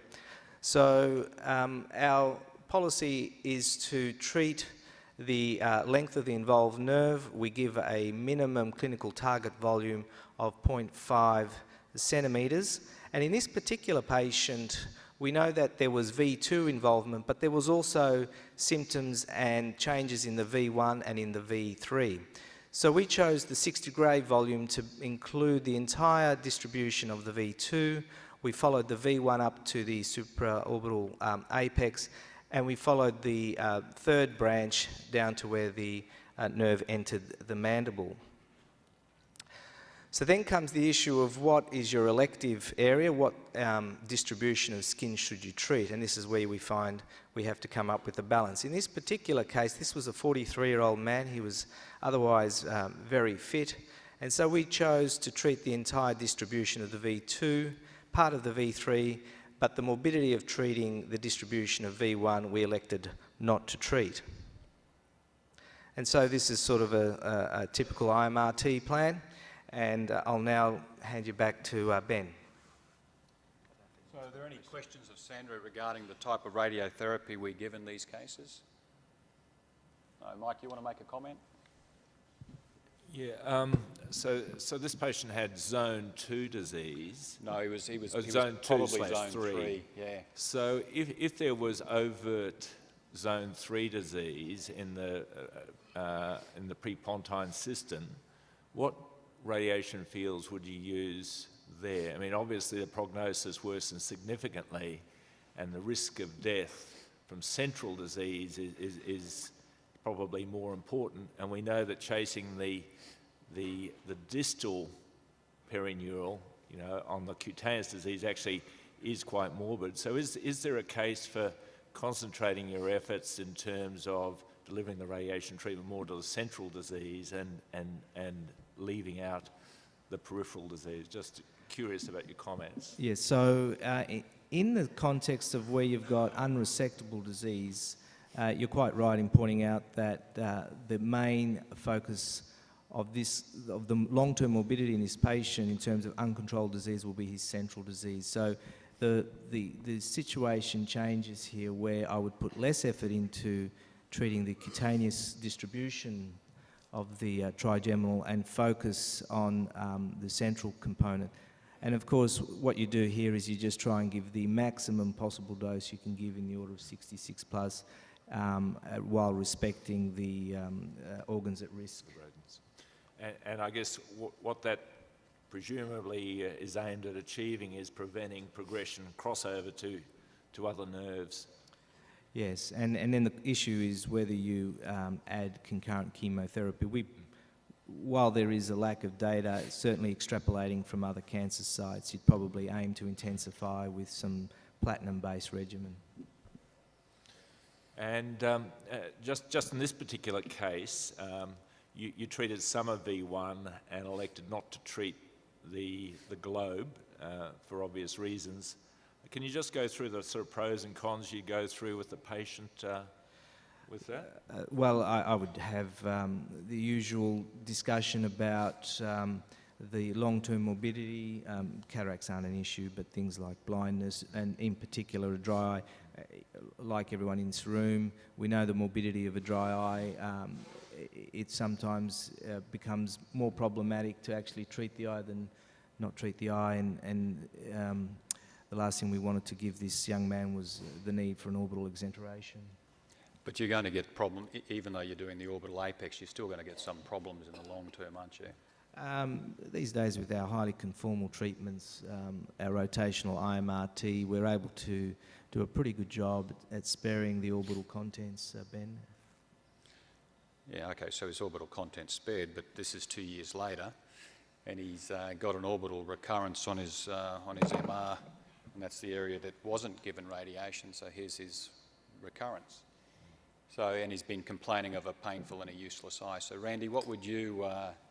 [SPEAKER 3] So our policy is to treat the length of the involved nerve. We give a minimum clinical target volume of 0.5 centimetres. And in this particular patient, we know that there was V2 involvement, but there was also symptoms and changes in the V1 and in the V3. So we chose the 60 gray volume to include the entire distribution of the V2. We followed the V1 up to the supraorbital apex, and we followed the third branch down to where the nerve entered the mandible. So then comes the issue of what is your elective area, what distribution of skin should you treat, and this is where we find we have to come up with a balance. In this particular case, this was a 43-year-old man. He was otherwise very fit, and so we chose to treat the entire distribution of the V2, part of the V3, but the morbidity of treating the distribution of V1 we elected not to treat. And so this is sort of a typical IMRT plan, and I'll now hand you back to Ben.
[SPEAKER 2] So are there any questions of Sandra regarding the type of radiotherapy we give in these cases? No, Mike, you want to make a comment?
[SPEAKER 4] Yeah, so this patient had zone 2 disease.
[SPEAKER 2] No, he was
[SPEAKER 4] zone 2
[SPEAKER 2] probably
[SPEAKER 4] /
[SPEAKER 2] zone
[SPEAKER 4] 3.
[SPEAKER 2] 3, yeah.
[SPEAKER 4] So if there was overt zone 3 disease in the prepontine cistern, what radiation fields would you use there? I mean, obviously the prognosis worsens significantly, and the risk of death from central disease is probably more important. And we know that chasing the distal perineural, you know, on the cutaneous disease actually is quite morbid. So is there a case for concentrating your efforts in terms of delivering the radiation treatment more to the central disease and leaving out the peripheral disease? Just curious about your comments.
[SPEAKER 3] Yes, so in the context of where you've got unresectable disease, you're quite right in pointing out that the main focus of the long-term morbidity in this patient in terms of uncontrolled disease will be his central disease. So the situation changes here where I would put less effort into treating the cutaneous distribution of the trigeminal and focus on the central component. And of course, what you do here is you just try and give the maximum possible dose you can give in the order of 66 plus, while respecting the organs at risk.
[SPEAKER 4] And I guess what that presumably is aimed at achieving is preventing progression crossover to other nerves.
[SPEAKER 3] Yes, and then the issue is whether you add concurrent chemotherapy. While there is a lack of data, certainly extrapolating from other cancer sites, you'd probably aim to intensify with some platinum-based regimen.
[SPEAKER 4] And just in this particular case, you treated some of V1 and elected not to treat the globe for obvious reasons. Can you just go through the sort of pros and cons you go through with the patient with that?
[SPEAKER 3] Well, I would have the usual discussion about the long-term morbidity. Cataracts aren't an issue, but things like blindness, and in particular a dry eye, like everyone in this room, we know the morbidity of a dry eye. It sometimes becomes more problematic to actually treat the eye than not treat the eye, and the last thing we wanted to give this young man was the need for an orbital exenteration.
[SPEAKER 2] But you're going to get problem, even though you're doing the orbital apex, you're still going to get some problems in the long term, aren't you?
[SPEAKER 3] These days with our highly conformal treatments, our rotational IMRT, we're able to do a pretty good job at sparing the orbital contents, Ben.
[SPEAKER 2] Yeah, okay, so his orbital content's spared, but this is 2 years later, and he's got an orbital recurrence on his MR, and that's the area that wasn't given radiation, so here's his recurrence. So, and he's been complaining of a painful and a useless eye. So, Randy, what would you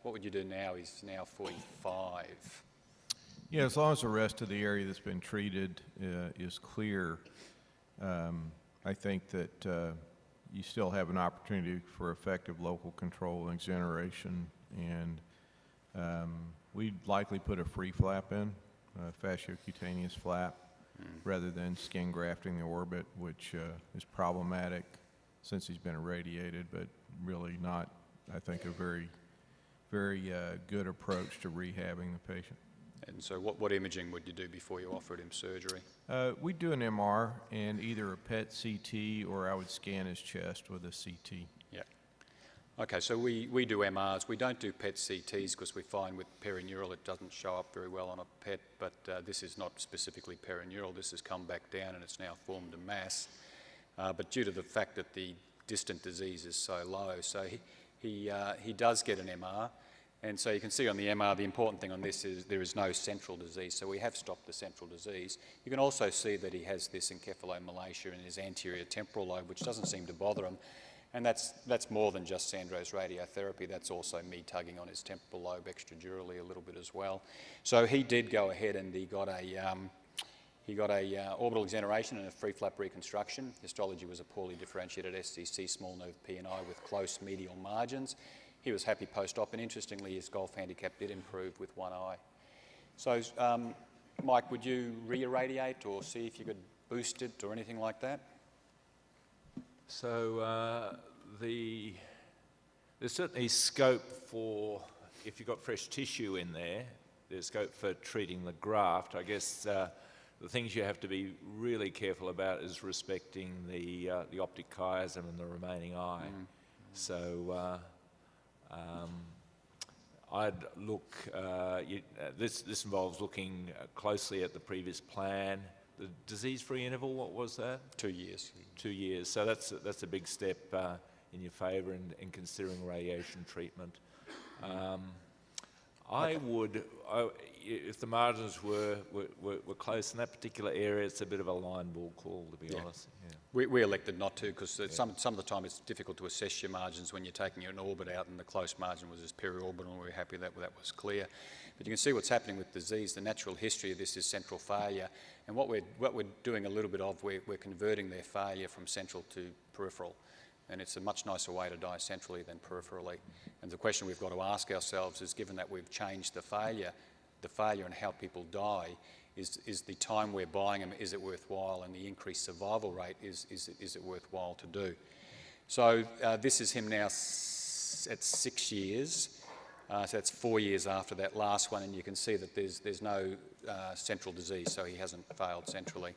[SPEAKER 2] do now? He's now 45.
[SPEAKER 1] Yeah, as long as the rest of the area that's been treated is clear, I think that you still have an opportunity for effective local control and exoneration, and we'd likely put a free flap in, a fasciocutaneous flap, rather than skin grafting the orbit, which is problematic since he's been irradiated, but really not, I think, a very, very good approach to rehabbing the patient.
[SPEAKER 2] And so what imaging would you do before you offered him surgery?
[SPEAKER 1] We'd do an MR and either a PET CT, or I would scan his chest with a CT.
[SPEAKER 2] Yeah. Okay, so we do MRs. We don't do PET CTs because we find with perineural it doesn't show up very well on a PET, but this is not specifically perineural. This has come back down and it's now formed a mass. But due to the fact that the distant disease is so low, so he does get an MR. And so you can see on the MR, the important thing on this is there is no central disease, so we have stopped the central disease. You can also see that he has this encephalomalacia in his anterior temporal lobe, which doesn't seem to bother him. And that's more than just Sandro's radiotherapy, that's also me tugging on his temporal lobe extradurally a little bit as well. So he did go ahead and he got a orbital exoneration and a free flap reconstruction. Histology was a poorly differentiated SCC small nerve PNI with close medial margins. He was happy post-op, and interestingly, his golf handicap did improve with one eye. So, Mike, would you re-irradiate or see if you could boost it or anything like that?
[SPEAKER 4] So there's certainly scope for, if you've got fresh tissue in there, there's scope for treating the graft. I guess the things you have to be really careful about is respecting the optic chiasm and the remaining eye. So I'd look, this involves looking closely at the previous plan. The disease-free interval, what was that?
[SPEAKER 2] 2 years.
[SPEAKER 4] 2 years. So that's a big step in your favour in considering radiation treatment. I would, if the margins were close in that particular area, it's a bit of a line ball call, to be honest. Yeah.
[SPEAKER 2] We elected not to because some of the time it's difficult to assess your margins when you're taking an orbit out, and the close margin was just periorbital, and we were happy that was clear. But you can see what's happening with disease. The natural history of this is central failure, and what we're doing a little bit of, we're converting their failure from central to peripheral. And it's a much nicer way to die centrally than peripherally. And the question we've got to ask ourselves is, given that we've changed the failure and how people die, is the time we're buying them, is it worthwhile? And the increased survival rate, is it worthwhile to do? So this is him now at 6 years. So that's 4 years after that last one, and you can see that there's no central disease, so he hasn't failed centrally.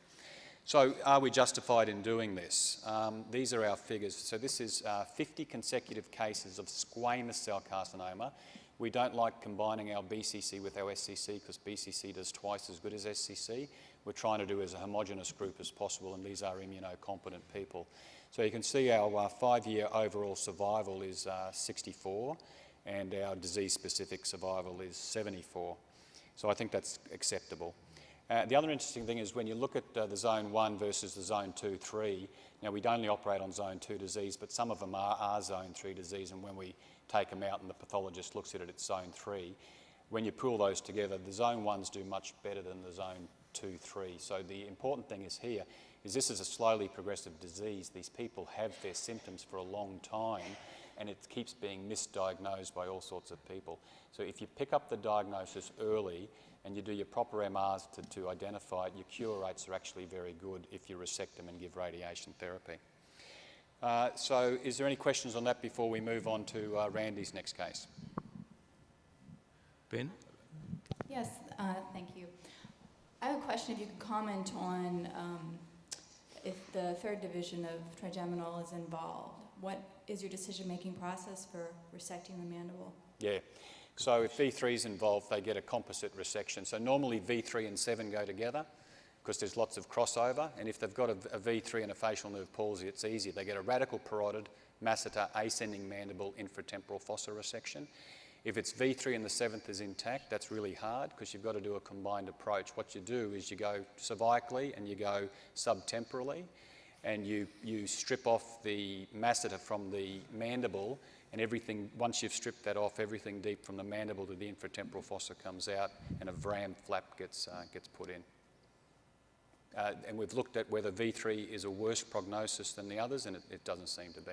[SPEAKER 2] So are we justified in doing this? These are our figures. So this is 50 consecutive cases of squamous cell carcinoma. We don't like combining our BCC with our SCC because BCC does twice as good as SCC. We're trying to do as a homogeneous group as possible, and these are immunocompetent people. So you can see our 5-year overall survival is 64, and our disease-specific survival is 74. So I think that's acceptable. The other interesting thing is when you look at the zone 1 versus the zone 2, 3, now we don't only operate on zone 2 disease, but some of them are zone 3 disease, and when we take them out and the pathologist looks at it, it's zone 3. When you pool those together, the zone 1s do much better than the zone 2, 3. So the important thing is here is this is a slowly progressive disease. These people have their symptoms for a long time, and it keeps being misdiagnosed by all sorts of people. So if you pick up the diagnosis early and you do your proper MRs to identify it, your cure rates are actually very good if you resect them and give radiation therapy. So is there any questions on that before we move on to Randy's next case?
[SPEAKER 5] Ben?
[SPEAKER 7] Yes, thank you. I have a question if you could comment on if the third division of trigeminal is involved. What is your decision-making process for resecting the mandible?
[SPEAKER 2] Yeah. So if V3 is involved, they get a composite resection. So normally V3 and 7 go together because there's lots of crossover. And if they've got a V3 and a facial nerve palsy, it's easy. They get a radical parotid, masseter, ascending mandible, infratemporal fossa resection. If it's V3 and the 7th is intact, that's really hard because you've got to do a combined approach. What you do is you go cervically and you go subtemporally, and you strip off the masseter from the mandible, and everything, once you've stripped that off, everything deep from the mandible to the infratemporal fossa comes out, and a VRAM flap gets put in. And we've looked at whether V3 is a worse prognosis than the others, and it doesn't seem to be.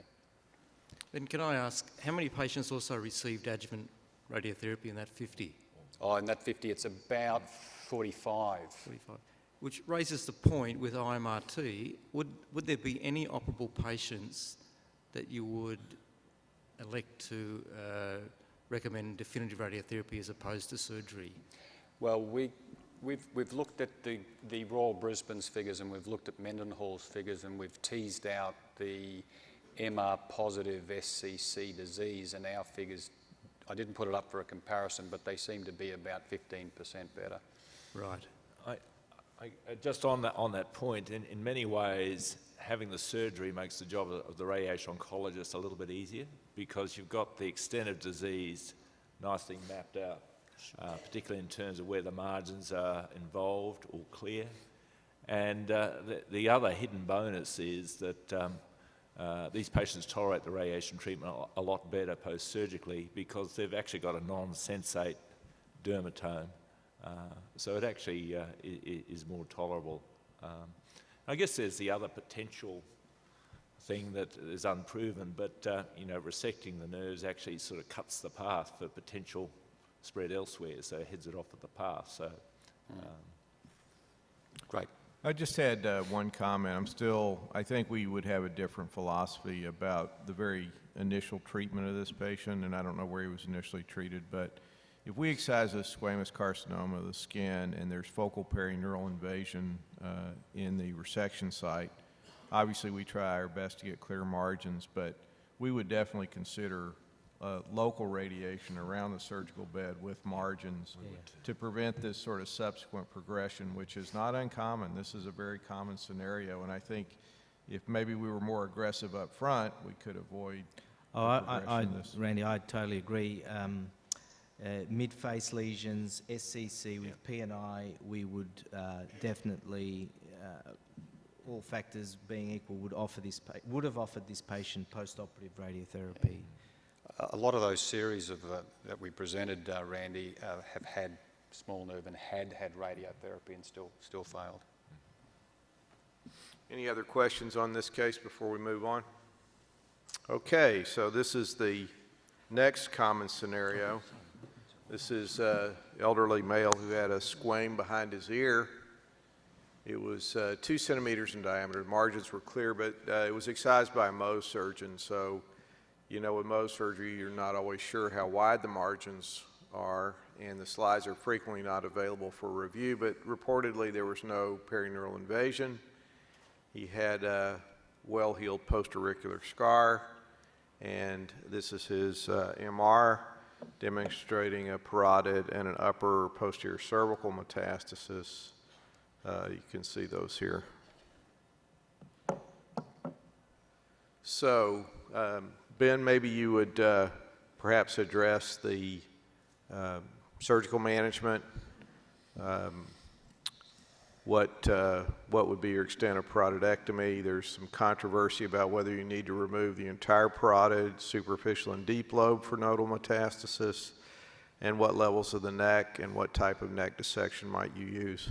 [SPEAKER 5] Then can I ask, how many patients also received adjuvant radiotherapy in that 50?
[SPEAKER 2] Oh, in that 50, it's about 45.
[SPEAKER 5] 45. Which raises the point with IMRT, would there be any operable patients that you would elect to recommend definitive radiotherapy as opposed to surgery?
[SPEAKER 2] Well, we've looked at the Royal Brisbane's figures, and we've looked at Mendenhall's figures, and we've teased out the MR positive SCC disease, and our figures, I didn't put it up for a comparison, but they seem to be about 15% better.
[SPEAKER 5] Right.
[SPEAKER 4] Just on that point, in many ways, having the surgery makes the job of the radiation oncologist a little bit easier because you've got the extent of disease nicely mapped out, particularly in terms of where the margins are involved or clear. And the other hidden bonus is that these patients tolerate the radiation treatment a lot better post-surgically because they've actually got a non-sensate dermatome. So it actually is more tolerable. I guess there's the other potential thing that is unproven, but resecting the nerves actually sort of cuts the path for potential spread elsewhere, so it heads it off at the path. So,
[SPEAKER 2] Great.
[SPEAKER 1] I just had one comment. I think we would have a different philosophy about the very initial treatment of this patient, and I don't know where he was initially treated, but if we excise a squamous carcinoma of the skin and there's focal perineural invasion in the resection site, obviously we try our best to get clear margins, but we would definitely consider local radiation around the surgical bed with margins to prevent this sort of subsequent progression, which is not uncommon. This is a very common scenario, and I think if maybe we were more aggressive up front, we could avoid the progression of this.
[SPEAKER 3] Randy, I totally agree. Mid-face lesions, SCC with PNI, we would definitely, all factors being equal, would have offered this patient post-operative radiotherapy.
[SPEAKER 2] A lot of those series of, that we presented, Randy, have had small nerve and had radiotherapy and still failed.
[SPEAKER 1] Any other questions on this case before we move on? Okay, so this is the next common scenario. This is an elderly male who had a squame behind his ear. It was 2 centimeters in diameter. The margins were clear, but it was excised by a Mohs surgeon. So, you know, with Mohs surgery, you're not always sure how wide the margins are, and the slides are frequently not available for review, but reportedly there was no perineural invasion. He had a well-healed post-auricular scar, and this is his MR demonstrating a parotid and an upper posterior cervical metastasis. You can see those here. So, Ben, maybe you would perhaps address the surgical management. What would be your extent of parotidectomy? There's some controversy about whether you need to remove the entire parotid, superficial and deep lobe for nodal metastasis, and what levels of the neck and what type of neck dissection might you use?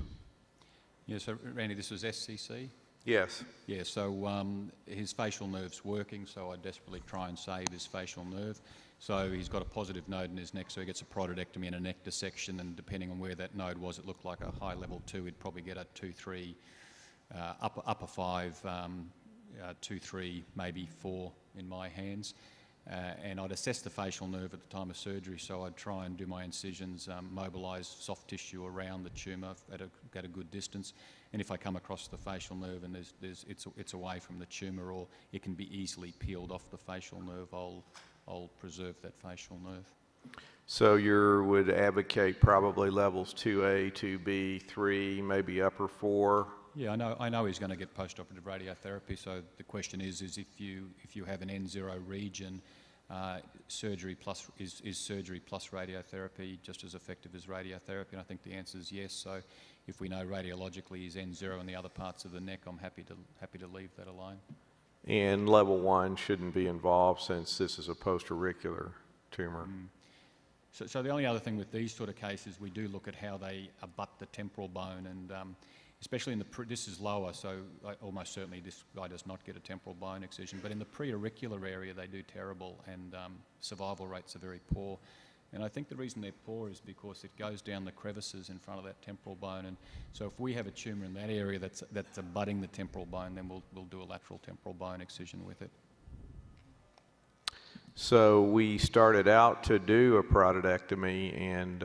[SPEAKER 2] Yeah, so Randy, this was SCC?
[SPEAKER 1] Yes.
[SPEAKER 2] Yeah, so his facial nerve's working, so I desperately try and save his facial nerve. So he's got a positive node in his neck, so he gets a parotidectomy and a neck dissection, and depending on where that node was, it looked like a high level 2. He'd probably get a 2-3, upper 5, 2-3, maybe 4 in my hands. And I'd assess the facial nerve at the time of surgery, so I'd try and do my incisions, mobilise soft tissue around the tumour at a good distance. And if I come across the facial nerve and it's away from the tumour, or it can be easily peeled off the facial nerve, I'll preserve that facial nerve.
[SPEAKER 1] So you would advocate probably levels 2A, 2B, 3, maybe upper 4?
[SPEAKER 2] Yeah, I know he's going to get post-operative radiotherapy. So the question is if you have an N0 region, surgery plus surgery plus radiotherapy just as effective as radiotherapy? And I think the answer is yes. So if we know radiologically he's N0 in the other parts of the neck, I'm happy to leave that alone.
[SPEAKER 1] And level 1 shouldn't be involved since this is a post-auricular tumor.
[SPEAKER 2] So the only other thing with these sort of cases, we do look at how they abut the temporal bone, and especially in this is lower, so almost certainly this guy does not get a temporal bone excision, but in the pre-auricular area they do terrible, and survival rates are very poor. And I think the reason they're poor is because it goes down the crevices in front of that temporal bone, and so if we have a tumour in that area that's abutting the temporal bone, then we'll do a lateral temporal bone excision with it.
[SPEAKER 1] So we started out to do a parotidectomy and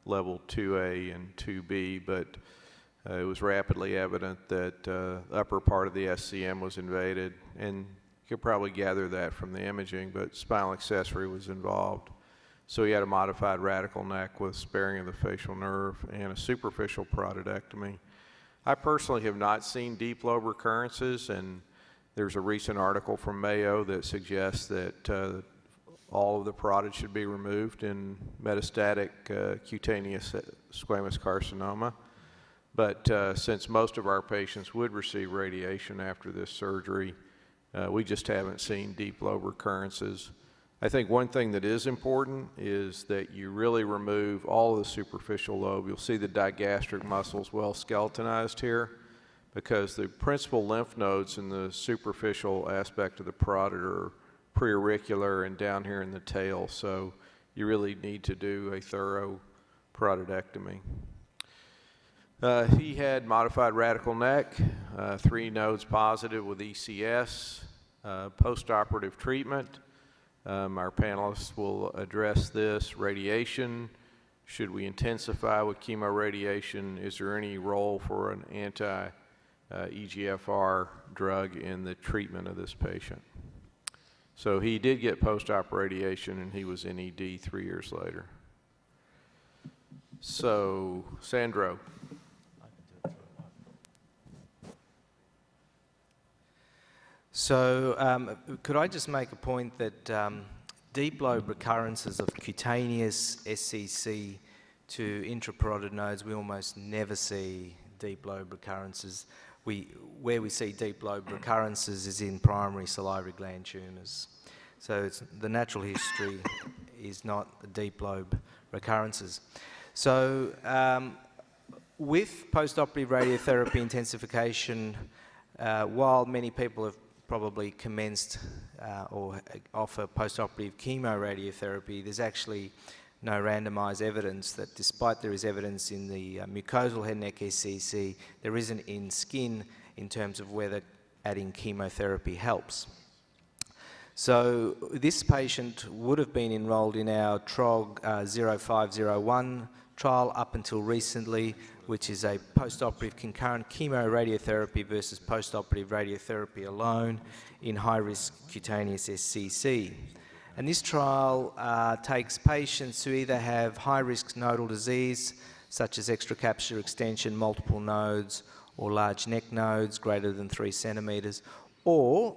[SPEAKER 1] level 2A and 2B, but it was rapidly evident that the upper part of the SCM was invaded, and you could probably gather that from the imaging, but spinal accessory was involved. So he had a modified radical neck with sparing of the facial nerve and a superficial parotidectomy. I personally have not seen deep lobe recurrences, and there's a recent article from Mayo that suggests that all of the parotid should be removed in metastatic cutaneous squamous carcinoma. But since most of our patients would receive radiation after this surgery, we just haven't seen deep lobe recurrences. I think one thing that is important is that you really remove all of the superficial lobe. You'll see the digastric muscles well skeletonized here, because the principal lymph nodes in the superficial aspect of the parotid are preauricular and down here in the tail, so you really need to do a thorough parotidectomy. He had modified radical neck, 3 nodes positive with ECS, post-operative treatment. Our panelists will address this: radiation, Should we intensify with chemoradiation? Is there any role for an anti-EGFR drug in the treatment of this patient? So he did get post-op radiation, and he was in ED 3 years later. So, Sandro.
[SPEAKER 3] So could I just make a point that deep lobe recurrences of cutaneous SCC to intraparotid nodes, we almost never see deep lobe recurrences. Where we see deep lobe recurrences is in primary salivary gland tumours. So the natural history is not deep lobe recurrences. So with post-operative radiotherapy intensification, while many people have probably commenced or offer post-operative chemoradiotherapy, there's actually no randomised evidence that, despite there is evidence in the mucosal head and neck SCC, there isn't in skin in terms of whether adding chemotherapy helps. So this patient would have been enrolled in our TROG 0501 trial up until recently, which is a post-operative concurrent chemoradiotherapy versus post-operative radiotherapy alone in high-risk cutaneous SCC. And this trial takes patients who either have high-risk nodal disease, such as extracapsular extension, multiple nodes, or large neck nodes greater than 3 centimetres, or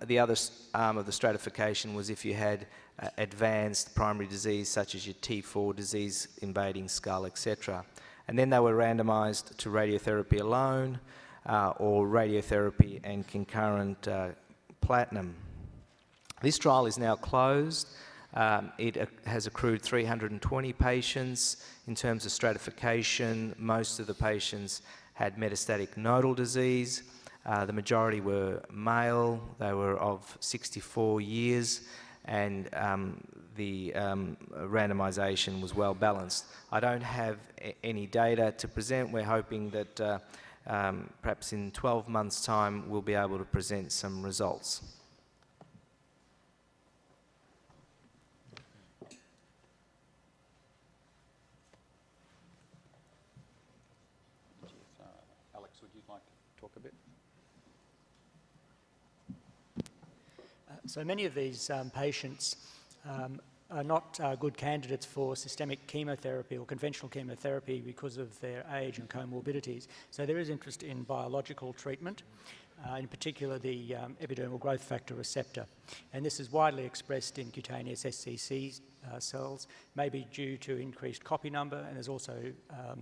[SPEAKER 3] the other arm of the stratification was if you had advanced primary disease, such as your T4 disease, invading skull, etc. And then they were randomised to radiotherapy alone or radiotherapy and concurrent platinum. This trial is now closed. It has accrued 320 patients. In terms of stratification, most of the patients had metastatic nodal disease. The majority were male. They were of 64 years, and the randomisation was well balanced. I don't have any data to present. We're hoping that perhaps in 12 months' time we'll be able to present some results.
[SPEAKER 2] Alex, would you like to talk a bit?
[SPEAKER 8] So many of these patients are not good candidates for systemic chemotherapy or conventional chemotherapy because of their age and comorbidities. So there is interest in biological treatment, in particular the epidermal growth factor receptor. And this is widely expressed in cutaneous SCC cells, maybe due to increased copy number, and there's also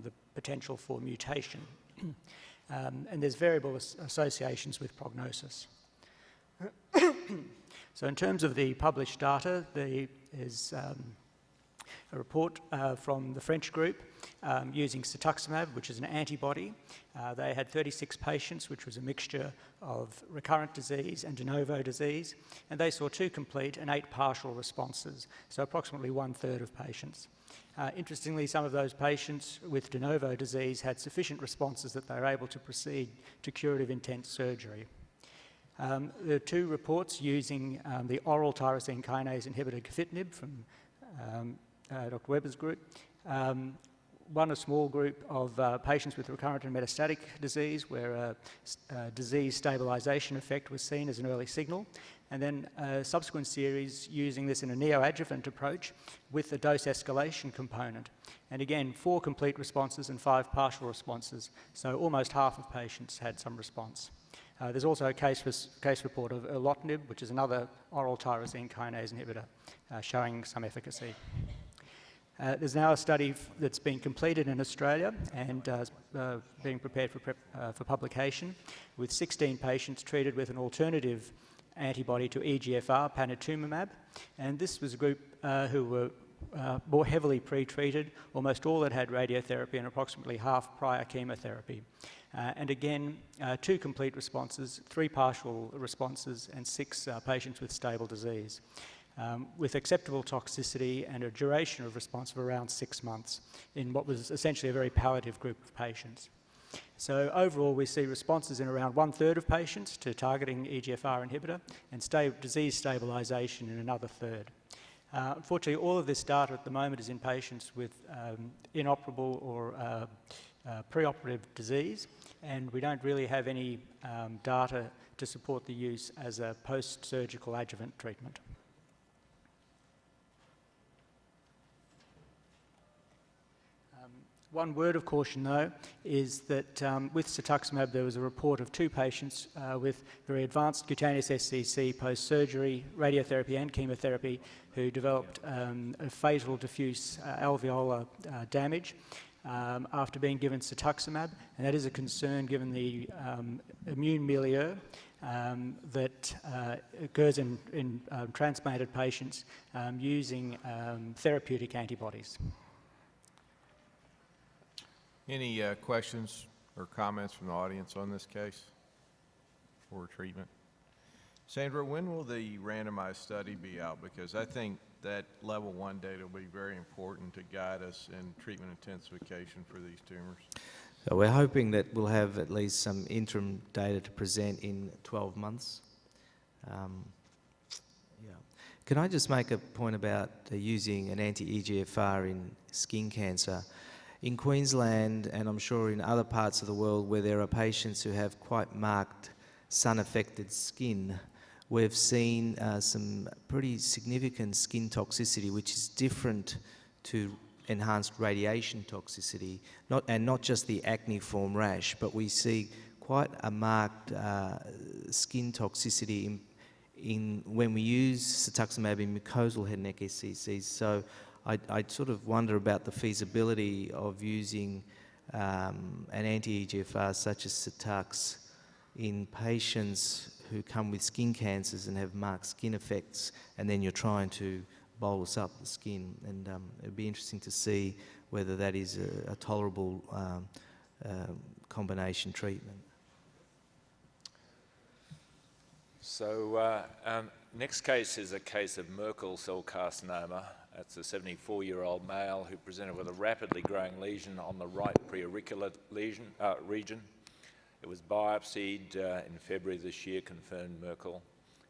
[SPEAKER 8] the potential for mutation. And there's variable associations with prognosis. So in terms of the published data, there is a report from the French group using cetuximab, which is an antibody. They had 36 patients, which was a mixture of recurrent disease and de novo disease, and they saw 2 complete and 8 partial responses, so approximately 1/3 of patients. Interestingly, some of those patients with de novo disease had sufficient responses that they were able to proceed to curative intent surgery. There are 2 reports using the oral tyrosine kinase inhibitor gefitinib from Dr. Weber's group. One, a small group of patients with recurrent and metastatic disease where a disease stabilisation effect was seen as an early signal, and then a subsequent series using this in a neoadjuvant approach with a dose escalation component. And again, 4 complete responses and 5 partial responses, so almost half of patients had some response. There's also a case report of erlotinib, which is another oral tyrosine kinase inhibitor, showing some efficacy. There's now a study that's been completed in Australia and being prepared for publication, with 16 patients treated with an alternative antibody to EGFR, panitumumab. And this was a group who were more heavily pre-treated. Almost all had radiotherapy and approximately half prior chemotherapy. And again, 2 complete responses, 3 partial responses, and 6 patients with stable disease, with acceptable toxicity and a duration of response of around 6 months in what was essentially a very palliative group of patients. So overall, we see responses in around 1/3 of patients to targeting EGFR inhibitor and disease stabilisation in another 1/3. Unfortunately, all of this data at the moment is in patients with inoperable or preoperative disease, and we don't really have any data to support the use as a post-surgical adjuvant treatment. One word of caution, though, is that with cetuximab there was a report of 2 patients with very advanced cutaneous SCC post-surgery, radiotherapy and chemotherapy who developed a fatal diffuse alveolar damage after being given cetuximab, and that is a concern given the immune milieu that occurs in transplanted patients using therapeutic antibodies.
[SPEAKER 1] Any questions or comments from the audience on this case or treatment? Sandra, when will the randomized study be out? Because I think that level 1 data will be very important to guide us in treatment intensification for these tumors.
[SPEAKER 3] So we're hoping that we'll have at least some interim data to present in 12 months. Can I just make a point about using an anti-EGFR in skin cancer? In Queensland, and I'm sure in other parts of the world where there are patients who have quite marked sun-affected skin, we've seen some pretty significant skin toxicity, which is different to enhanced radiation toxicity, not just the acne-form rash, but we see quite a marked skin toxicity in when we use cetuximab in mucosal head and neck SCCs. So I sort of wonder about the feasibility of using an anti-EGFR such as Cetux in patients who come with skin cancers and have marked skin effects, and then you're trying to bolus up the skin. And it'd be interesting to see whether that is a tolerable combination treatment.
[SPEAKER 4] So next case is a case of Merkel cell carcinoma. That's a 74-year-old male who presented with a rapidly growing lesion on the right preauricular region. It was biopsied in February this year, confirmed Merkel,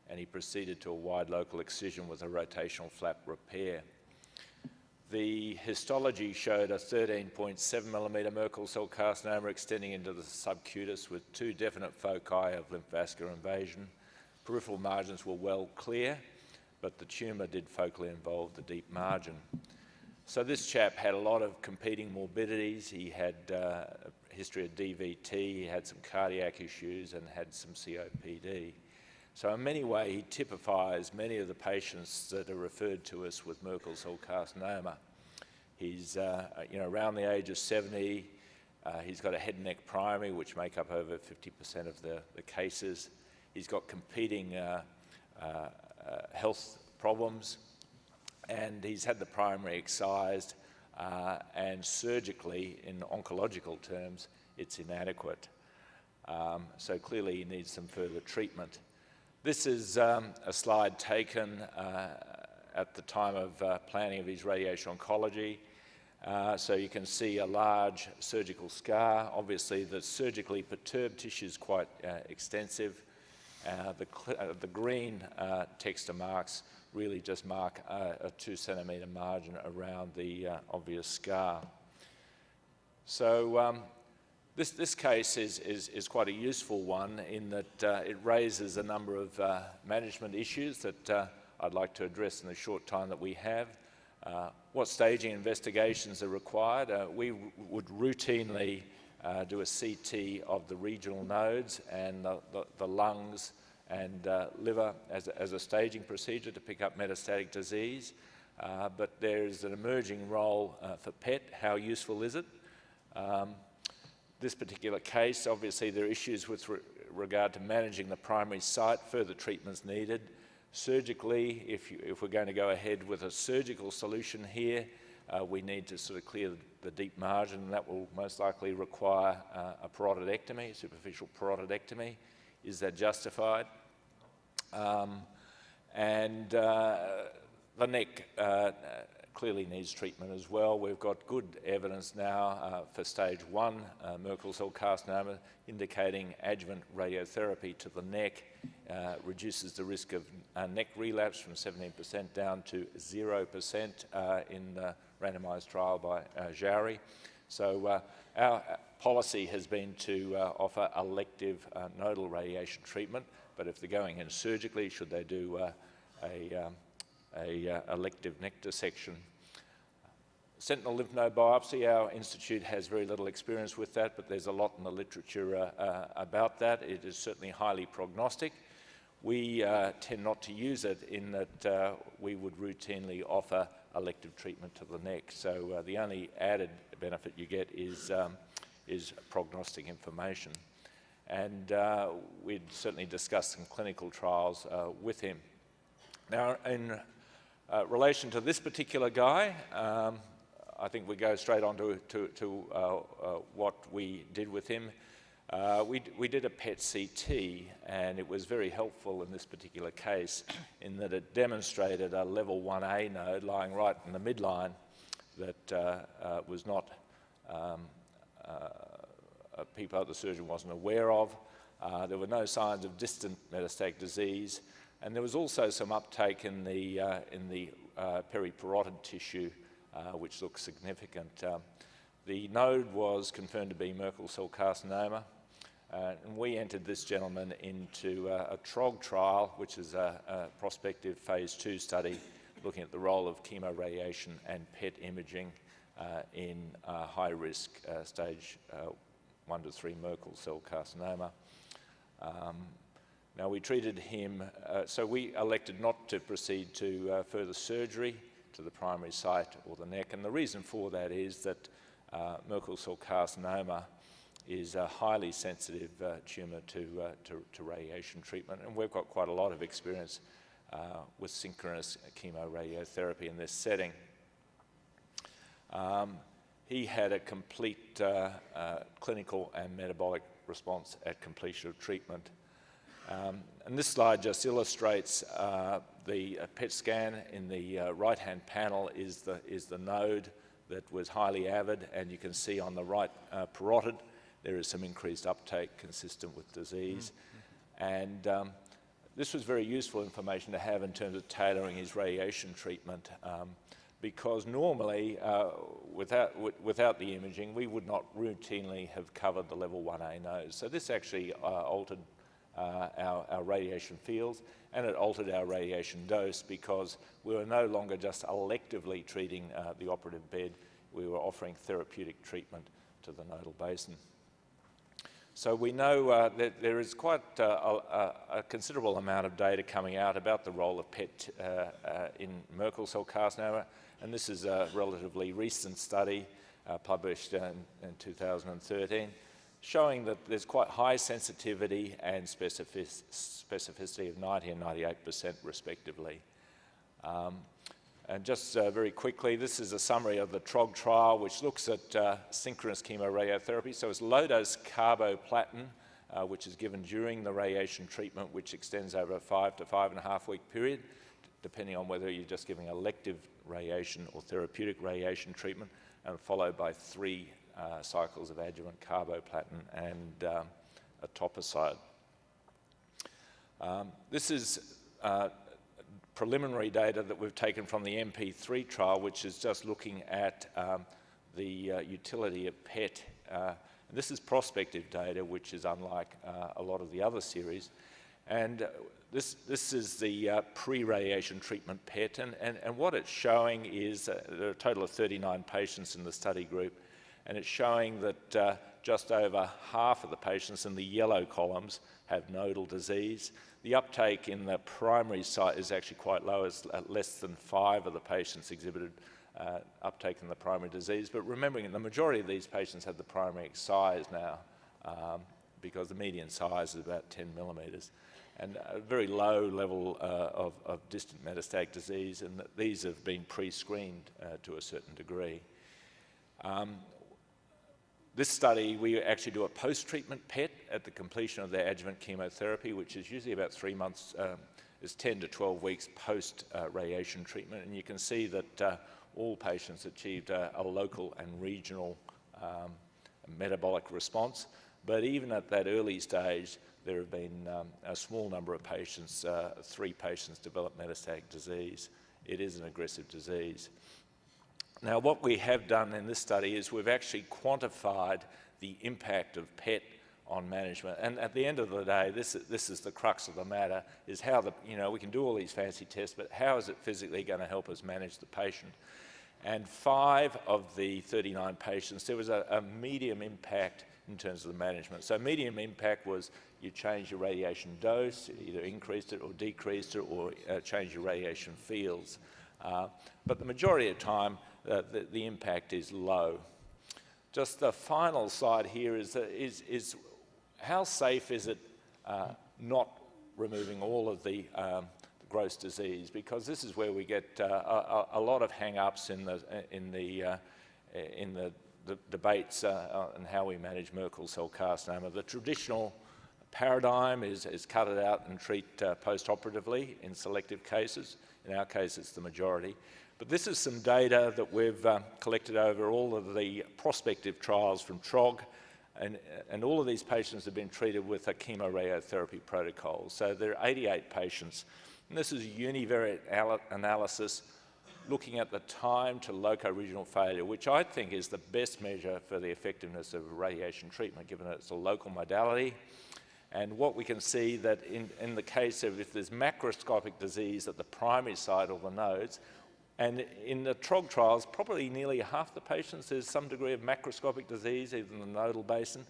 [SPEAKER 4] and he proceeded to a wide local excision with a rotational flap repair. The histology showed a 13.7 millimetre Merkel cell carcinoma extending into the subcutis with 2 definite foci of lymphovascular invasion. Peripheral margins were well clear, but the tumour did focally involve the deep margin. So this chap had a lot of competing morbidities. He had a history of DVT, he had some cardiac issues, and had some COPD. So in many ways, he typifies many of the patients that are referred to us with Merkel cell carcinoma. He's around the age of 70. He's got a head and neck primary, which make up over 50% of the cases. He's got competing health problems, and he's had the primary excised, and surgically, in oncological terms, it's inadequate. So clearly he needs some further treatment. This is a slide taken at the time of planning of his radiation oncology. So you can see a large surgical scar. Obviously the surgically perturbed tissue is quite extensive. The green texture marks really just mark a 2 centimetre margin around the obvious scar. So this case is quite a useful one in that it raises a number of management issues that I'd like to address in the short time that we have. What staging investigations are required? We would routinely do a CT of the regional nodes and the lungs and liver as a staging procedure to pick up metastatic disease. But there's an emerging role for PET. How useful is it? This particular case, obviously there are issues with regard to managing the primary site, further treatments needed. Surgically, if we're going to go ahead with a surgical solution here, we need to sort of clear the deep margin, and that will most likely require a parotidectomy, superficial parotidectomy. Is that justified? The neck clearly needs treatment as well. We've got good evidence now for stage 1 Merkel cell carcinoma indicating adjuvant radiotherapy to the neck reduces the risk of neck relapse from 17% down to 0% in the randomized trial by Jari. So our policy has been to offer elective nodal radiation treatment, but if they're going in surgically, should they do a elective neck dissection? Sentinel lymph node biopsy, our institute has very little experience with that, but there's a lot in the literature about that. It is certainly highly prognostic. We tend not to use it in that we would routinely offer elective treatment to the neck. So the only added benefit you get is prognostic information. And we'd certainly discuss some clinical trials with him. Now, in relation to this particular guy, I think we go straight on to what we did with him. We did a PET CT, and it was very helpful in this particular case in that it demonstrated a level 1A node lying right in the midline that was not a peephole the surgeon wasn't aware of. There were no signs of distant metastatic disease, and there was also some uptake in the periparotid tissue, which looked significant. The node was confirmed to be Merkel cell carcinoma, and we entered this gentleman into a TROG trial, which is a prospective phase 2 study looking at the role of chemoradiation and PET imaging in high-risk stage 1 to 3 Merkel cell carcinoma. Now, we treated him, so we elected not to proceed to further surgery to the primary site or the neck, and the reason for that is that Merkel cell carcinoma is a highly sensitive tumour to radiation treatment, and we've got quite a lot of experience with synchronous chemoradiotherapy in this setting. He had a complete clinical and metabolic response at completion of treatment. And this slide just illustrates the PET scan. In the right-hand panel is the node that was highly avid, and you can see on the right parotid there is some increased uptake consistent with disease. And this was very useful information to have in terms of tailoring his radiation treatment, because normally, without the imaging, we would not routinely have covered the level 1A node. So this actually altered our radiation fields, and it altered our radiation dose because we were no longer just electively treating the operative bed, we were offering therapeutic treatment to the nodal basin. So we know that there is quite a considerable amount of data coming out about the role of PET in Merkel cell carcinoma, and this is a relatively recent study published in 2013, showing that there's quite high sensitivity and specificity of 90 and 98% respectively. And just very quickly, this is a summary of the TROG trial, which looks at synchronous chemoradiotherapy. So it's low-dose carboplatin, which is given during the radiation treatment, which extends over a 5 to 5.5 week period, depending on whether you're just giving elective radiation or therapeutic radiation treatment, and followed by 3 cycles of adjuvant carboplatin and etoposide. This is preliminary data that we've taken from the MP3 trial, which is just looking at the utility of PET. And this is prospective data, which is unlike a lot of the other series. And this is the pre-radiation treatment PET, and what it's showing is there are a total of 39 patients in the study group, and it's showing that just over half of the patients in the yellow columns have nodal disease. The uptake in the primary site is actually quite low, as less than 5 of the patients exhibited uptake in the primary disease. But remembering the majority of these patients have the primary excised now, because the median size is about 10 millimetres, and a very low level of distant metastatic disease, and these have been pre-screened to a certain degree. This study, we actually do a post-treatment PET at the completion of their adjuvant chemotherapy, which is usually about 3 months, is 10 to 12 weeks post-radiation treatment. And you can see that all patients achieved a local and regional metabolic response. But even at that early stage, there have been a small number of patients, 3 patients develop metastatic disease. It is an aggressive disease. Now, what we have done in this study is we've actually quantified the impact of PET on management. And at the end of the day, this is the crux of the matter, is how we can do all these fancy tests, but how is it physically going to help us manage the patient? And 5 of the 39 patients, there was a medium impact in terms of the management. So medium impact was you change your radiation dose, either increased it or decreased it, or change your radiation fields. But the majority of the time, the impact is low. Just the final slide here is how safe is it not removing all of the gross disease? Because this is where we get a lot of hang-ups in the debates on how we manage Merkel cell carcinoma. The traditional paradigm is cut it out and treat post-operatively in selective cases. In our case, it's the majority. But this is some data that we've collected over all of the prospective trials from TROG, and all of these patients have been treated with a chemoradiotherapy protocol. So there are 88 patients, and this is a univariate analysis looking at the time to loco-regional failure, which I think is the best measure for the effectiveness of radiation treatment, given that it's a local modality. And what we can see that in the case of if there's macroscopic disease at the primary site or the nodes, and in the TROG trials, probably nearly half the patients, there's some degree of macroscopic disease, even in the nodal basin.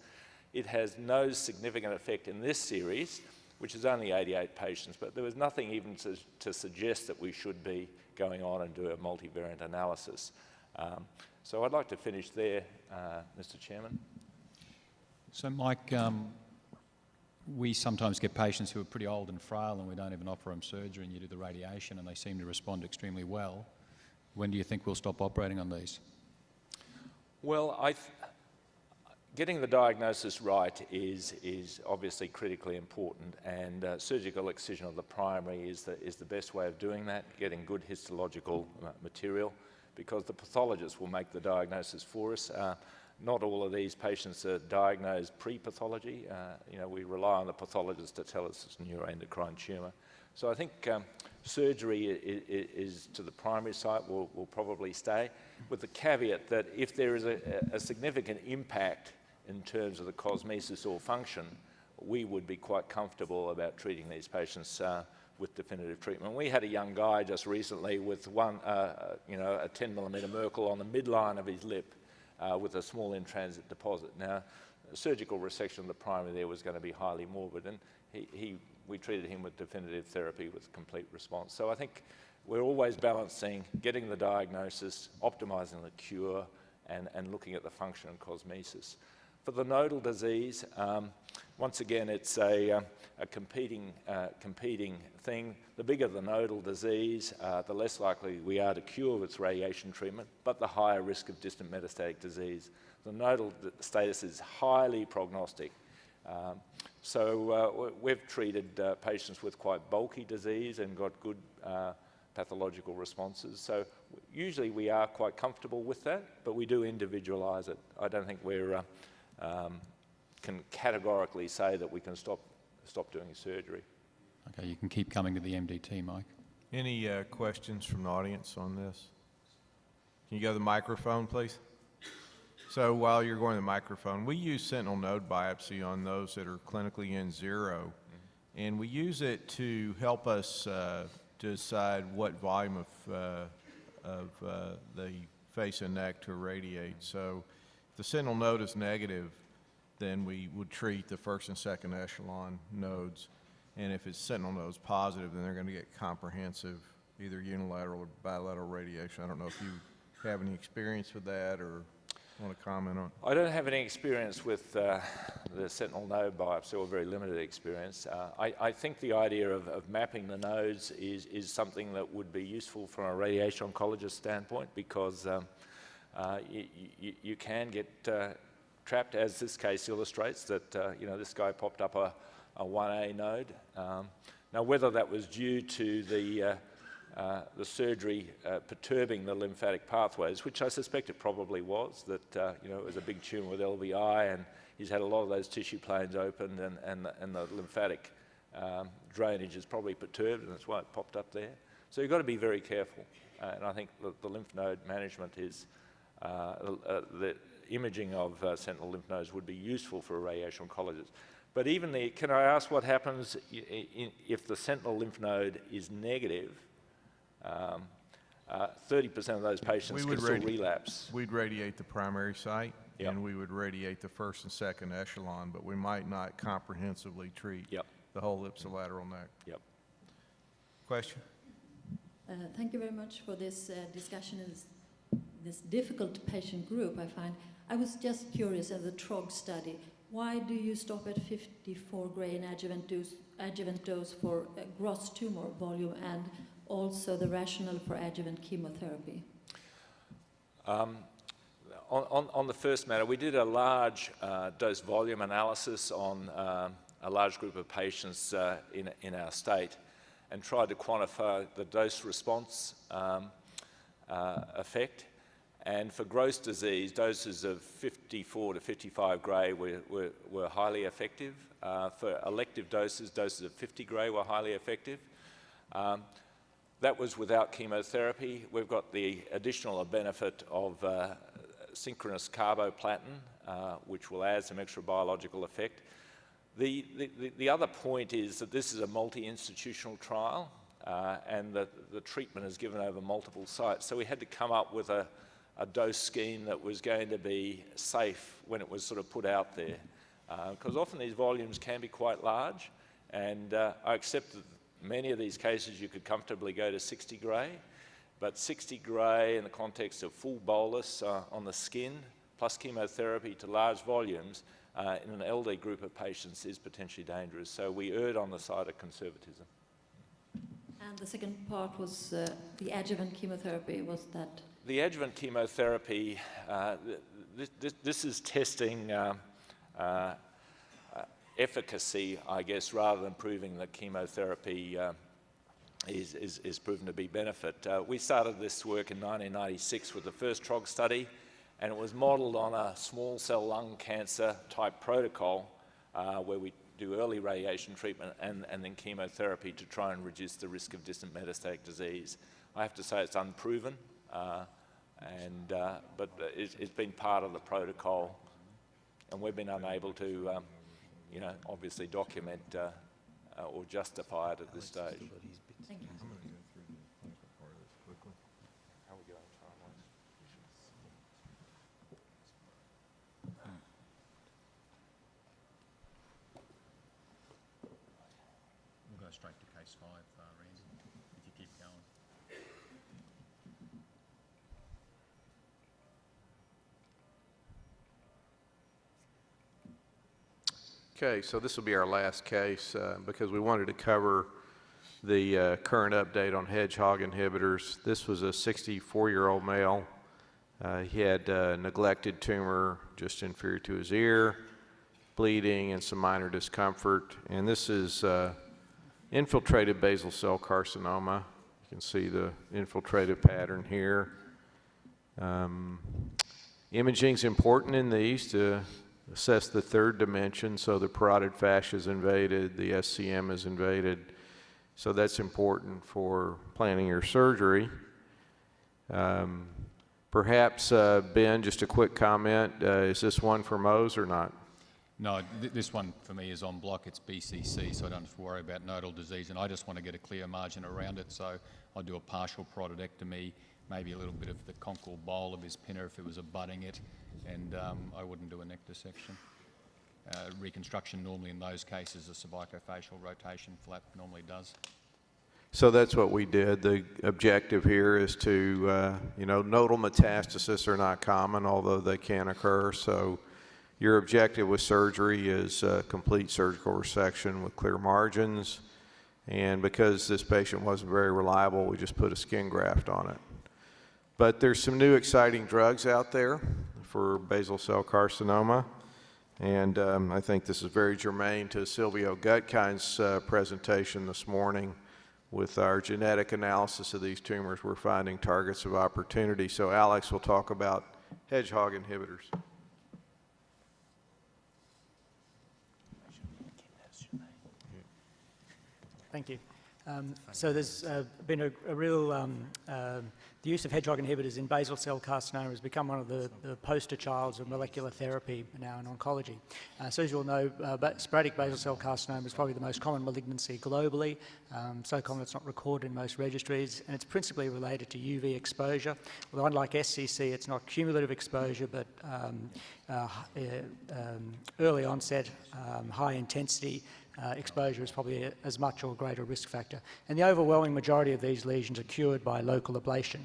[SPEAKER 4] It has no significant effect in this series, which is only 88 patients, but there was nothing even to suggest that we should be going on and do a multivariate analysis. So I'd like to finish there, Mr. Chairman.
[SPEAKER 2] So, Mike, we sometimes get patients who are pretty old and frail and we don't even offer them surgery, and you do the radiation and they seem to respond extremely well. When do you think we'll stop operating on these?
[SPEAKER 4] Well, getting the diagnosis right is obviously critically important, and surgical excision of the primary is the best way of doing that, getting good histological material, because the pathologist will make the diagnosis for us. Not all of these patients are diagnosed pre-pathology. We rely on the pathologist to tell us it's a neuroendocrine tumour. So I think surgery is to the primary site will probably stay, with the caveat that if there is a significant impact in terms of the cosmesis or function, we would be quite comfortable about treating these patients with definitive treatment. We had a young guy just recently with a 10 millimetre Merkel on the midline of his lip with a small in-transit deposit. Now, surgical resection of the primary there was going to be highly morbid, and we treated him with definitive therapy with complete response. So I think we're always balancing getting the diagnosis, optimising the cure, and looking at the function and cosmesis. For the nodal disease, once again, it's a competing thing. The bigger the nodal disease, the less likely we are to cure with radiation treatment, but the higher risk of distant metastatic disease. The nodal status is highly prognostic. So we've treated patients with quite bulky disease and got good pathological responses. So usually we are quite comfortable with that, but we do individualise it. I don't think we're can categorically say that we can stop doing surgery.
[SPEAKER 2] Okay, you can keep coming to the MDT, Mike.
[SPEAKER 1] Any questions from the audience on this? Can you go to the microphone, please? So while you're going to the microphone, we use sentinel node biopsy on those that are clinically N0, and we use it to help us decide what volume of the face and neck to irradiate. So if the sentinel node is negative, then we would treat the first and second echelon nodes. And if it's sentinel nodes positive, then they're going to get comprehensive, either unilateral or bilateral radiation. I don't know if you have any experience with that or want to comment on?
[SPEAKER 4] I don't have any experience with the sentinel node biopsy, or very limited experience. I think the idea of mapping the nodes is something that would be useful from a radiation oncologist standpoint, because you can get trapped, as this case illustrates, that this guy popped up a 1A node. Now, whether that was due to the surgery perturbing the lymphatic pathways, which I suspect it probably was, that you know, it was a big tumour with LVI, and he's had a lot of those tissue planes opened, and the lymphatic drainage is probably perturbed, and that's why it popped up there. So you've got to be very careful, and I think the lymph node management is, the imaging of sentinel lymph nodes would be useful for a radiation oncologist. But even can I ask what happens if the sentinel lymph node is negative? 30% of those patients can still relapse.
[SPEAKER 1] We'd radiate the primary site,
[SPEAKER 4] Yep.
[SPEAKER 1] and we would radiate the first and second echelon, but we might not comprehensively treat
[SPEAKER 4] Yep.
[SPEAKER 1] the whole ipsilateral neck.
[SPEAKER 4] Yep.
[SPEAKER 1] Question?
[SPEAKER 9] Thank you very much for this discussion in this difficult patient group, I find. I was just curious at the TROG study. Why do you stop at 54 gray in adjuvant dose for gross tumor volume, and also the rationale for adjuvant chemotherapy?
[SPEAKER 4] On the first matter, we did a large dose volume analysis on a large group of patients in our state, and tried to quantify the dose response effect. And for gross disease, doses of 54 to 55 gray were highly effective. For elective doses of 50 gray were highly effective. That was without chemotherapy. We've got the additional benefit of synchronous carboplatin, which will add some extra biological effect. The other point is that this is a multi-institutional trial, and the treatment is given over multiple sites. So we had to come up with a dose scheme that was going to be safe when it was sort of put out there. Because often these volumes can be quite large, and I accept that many of these cases you could comfortably go to 60 gray, but 60 gray in the context of full bolus on the skin, plus chemotherapy to large volumes, in an LD group of patients is potentially dangerous. So we erred on the side of conservatism.
[SPEAKER 9] And the second part was the adjuvant chemotherapy. Was that?
[SPEAKER 4] The adjuvant chemotherapy, this is testing efficacy, I guess, rather than proving that chemotherapy is proven to be benefit. We started this work in 1996 with the first TROG study, and it was modelled on a small cell lung cancer type protocol where we do early radiation treatment and then chemotherapy to try and reduce the risk of distant metastatic disease. I have to say it's unproven, but it's been part of the protocol, and we've been unable to, obviously document or justify it at this stage.
[SPEAKER 9] Thank you.
[SPEAKER 2] We'll go straight to case 5, Randy, if you keep going.
[SPEAKER 1] Okay, so this will be our last case because we wanted to cover the current update on hedgehog inhibitors. This was a 64-year-old male. He had a neglected tumor just inferior to his ear, bleeding, and some minor discomfort. And this is infiltrated basal cell carcinoma. You can see the infiltrated pattern here. Imaging is important in these to assess the third dimension, so the parotid fascia is invaded, the SCM is invaded, so that's important for planning your surgery. Perhaps, Ben, just a quick comment, is this one for Mohs or not?
[SPEAKER 2] No, this one for me is on block. It's BCC, so I don't have to worry about nodal disease, and I just want to get a clear margin around it, so I'll do a partial parotidectomy, maybe a little bit of the conchal bowl of his pinna if it was abutting it, and I wouldn't do a neck dissection. Reconstruction normally in those cases, a cervicofacial rotation flap normally does.
[SPEAKER 1] So that's what we did. The objective here is to, nodal metastasis are not common, although they can occur. So your objective with surgery is complete surgical resection with clear margins. And because this patient wasn't very reliable, we just put a skin graft on it. But there's some new exciting drugs out there for basal cell carcinoma. And I think this is very germane to Silvio Gutkind's presentation this morning. with our genetic analysis of these tumors, we're finding targets of opportunity. So Alex will talk about hedgehog inhibitors.
[SPEAKER 8] Thank you. So there's been a real, the use of hedgehog inhibitors in basal cell carcinoma has become one of the poster childs of molecular therapy now in oncology. So as you all know, sporadic basal cell carcinoma is probably the most common malignancy globally, so common it's not recorded in most registries, and it's principally related to UV exposure. Although unlike SCC, it's not cumulative exposure, but early onset, high intensity exposure is probably as much or greater risk factor. And the overwhelming majority of these lesions are cured by local ablation.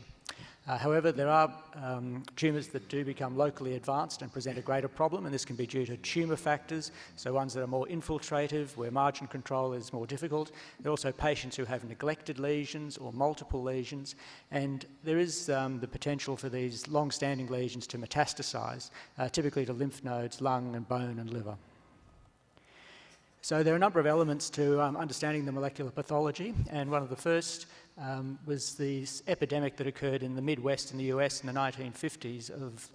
[SPEAKER 8] However, there are tumours that do become locally advanced and present a greater problem, and this can be due to tumour factors, so ones that are more infiltrative, where margin control is more difficult. There are also patients who have neglected lesions or multiple lesions, and there is the potential for these long-standing lesions to metastasise, typically to lymph nodes, lung and bone and liver. So there are a number of elements to understanding the molecular pathology, and one of the first was this epidemic that occurred in the Midwest in the US in the 1950s of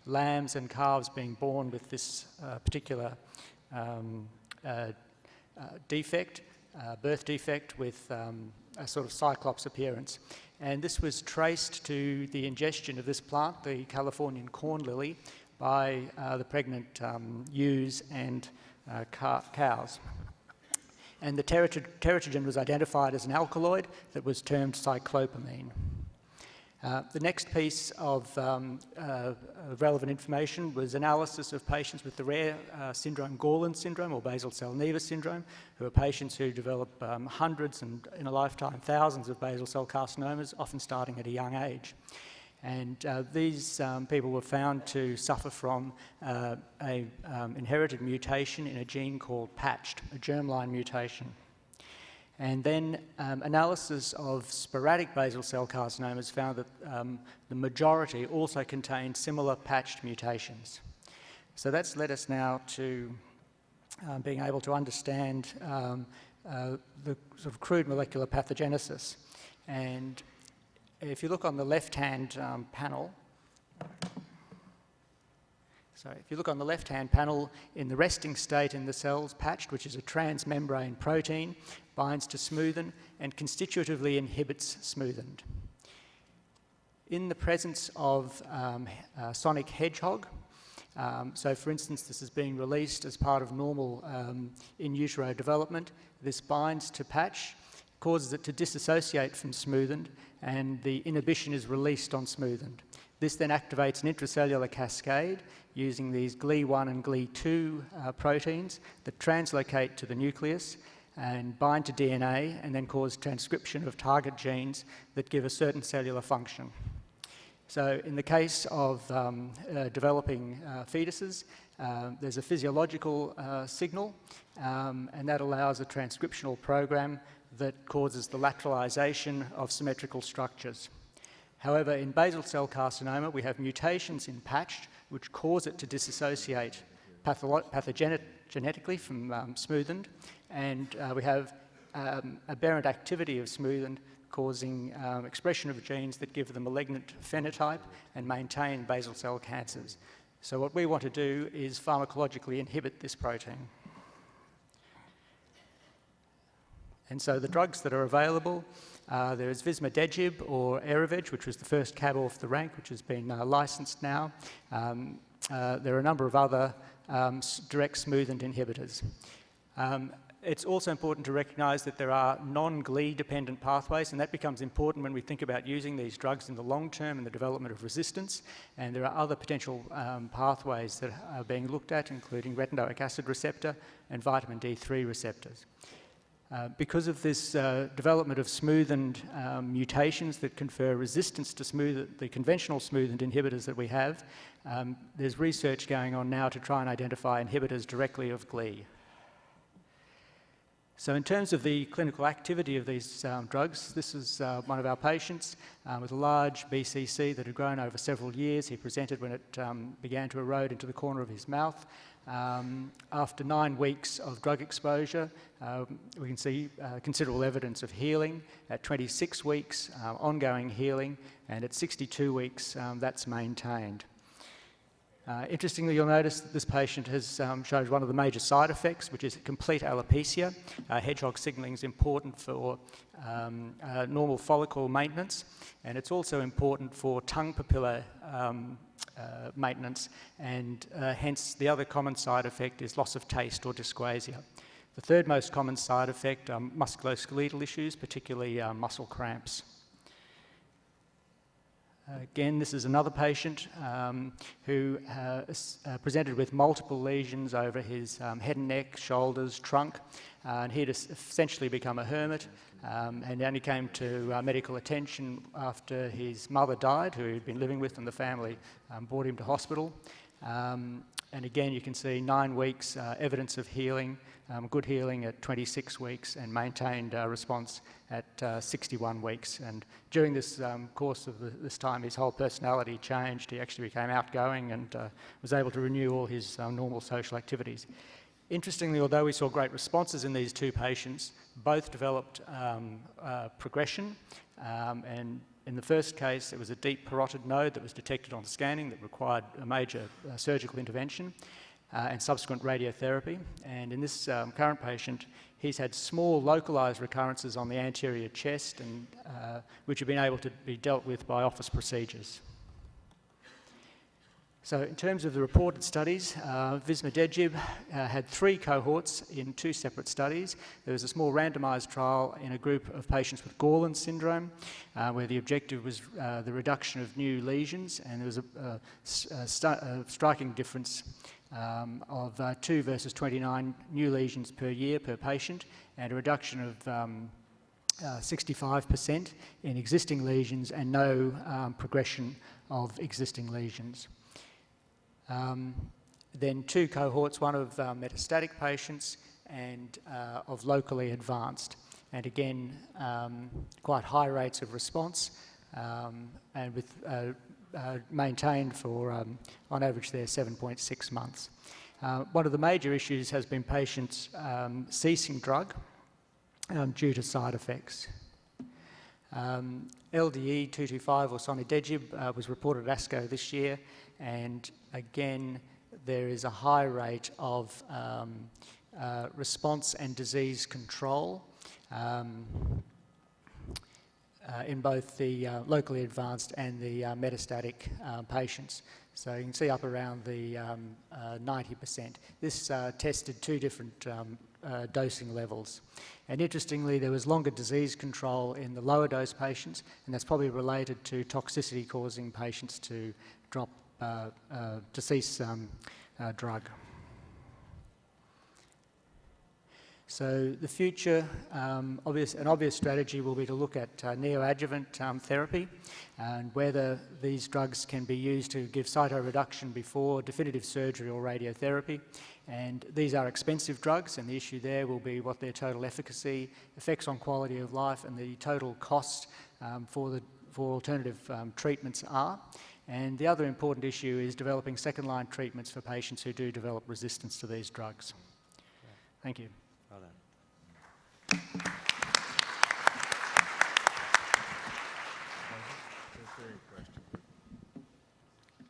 [SPEAKER 8] lambs and calves being born with this particular defect, birth defect with a sort of cyclops appearance. And this was traced to the ingestion of this plant, the Californian corn lily, by the pregnant ewes and cows. And the teratogen was identified as an alkaloid that was termed cyclopamine. The next piece of relevant information was analysis of patients with the rare syndrome, Gorlin syndrome or basal cell nevus syndrome, who are patients who develop hundreds and in a lifetime thousands of basal cell carcinomas, often starting at a young age. And these people were found to suffer from an inherited mutation in a gene called patched, a germline mutation. And then analysis of sporadic basal cell carcinomas found that the majority also contained similar patched mutations. So that's led us now to being able to understand the sort of crude molecular pathogenesis. And if you look on the left-hand panel, in the resting state in the cells, patched, which is a transmembrane protein, binds to smoothen and constitutively inhibits smoothened. In the presence of sonic hedgehog, so for instance, this is being released as part of normal in utero development, this binds to patch, causes it to disassociate from smoothened, and the inhibition is released on smoothened. This then activates an intracellular cascade using these Gli1 and Gli2 proteins that translocate to the nucleus and bind to DNA and then cause transcription of target genes that give a certain cellular function. So in the case of developing fetuses, there's a physiological signal, and that allows a transcriptional program that causes the lateralization of symmetrical structures. However, in basal cell carcinoma, we have mutations in patched which cause it to disassociate pathogenetically from smoothened, and we have aberrant activity of smoothened causing expression of genes that give the malignant phenotype and maintain basal cell cancers. So what we want to do is pharmacologically inhibit this protein. And so the drugs that are available, there is vismodegib or Erivedge, which was the first cab off the rank, which has been licensed now. There are a number of other direct smoothened inhibitors. It's also important to recognise that there are non-Gli dependent pathways, and that becomes important when we think about using these drugs in the long term in the development of resistance. And there are other potential pathways that are being looked at, including retinoic acid receptor and vitamin D3 receptors. Because of this development of smoothened mutations that confer resistance to the conventional smoothened inhibitors that we have, there's research going on now to try and identify inhibitors directly of Gli. So in terms of the clinical activity of these drugs, this is one of our patients with a large BCC that had grown over several years. He presented when it began to erode into the corner of his mouth. After 9 weeks of drug exposure, we can see considerable evidence of healing. At 26 weeks, ongoing healing, and at 62 weeks, that's maintained. Interestingly, you'll notice that this patient has shows one of the major side effects, which is complete alopecia. Hedgehog signalling is important for normal follicle maintenance, and it's also important for tongue papilla maintenance, and hence the other common side effect is loss of taste or dyscrasia. The third most common side effect are musculoskeletal issues, particularly muscle cramps. Again, this is another patient who presented with multiple lesions over his head and neck, shoulders, trunk, and he'd essentially become a hermit, and only came to medical attention after his mother died, who he'd been living with, and the family brought him to hospital. And again, you can see 9 weeks evidence of healing, good healing at 26 weeks, and maintained response at 61 weeks. And during this course of this time, his whole personality changed. He actually became outgoing and was able to renew all his normal social activities. Interestingly, although we saw great responses in these 2 patients, both developed progression, and in the first case, it was a deep parotid node that was detected on scanning that required a major surgical intervention and subsequent radiotherapy. And in this current patient, he's had small localised recurrences on the anterior chest, and which have been able to be dealt with by office procedures. So in terms of the reported studies, vismodegib had 3 cohorts in 2 separate studies. There was a small randomised trial in a group of patients with Gorlin syndrome, where the objective was the reduction of new lesions, and there was a striking difference of 2 versus 29 new lesions per year per patient, and a reduction of 65% in existing lesions, and no progression of existing lesions. Then 2 cohorts, one of metastatic patients and of locally advanced, and again quite high rates of response, and with maintained for on average there 7.6 months. One of the major issues has been patients ceasing drug due to side effects. LDE 225 or sonidegib was reported at ASCO this year, and again there is a high rate of response and disease control in both the locally advanced and the metastatic patients. So you can see up around the 90%. This tested 2 different dosing levels. And interestingly, there was longer disease control in the lower dose patients, and that's probably related to toxicity causing patients to drop, to cease drug. So the future, an obvious strategy will be to look at neoadjuvant therapy, and whether these drugs can be used to give cytoreduction before definitive surgery or radiotherapy. And these are expensive drugs, and the issue there will be what their total efficacy, effects on quality of life, and the total cost for alternative treatments are. And the other important issue is developing second-line treatments for patients who do develop resistance to these drugs. Thank you.
[SPEAKER 4] Well done.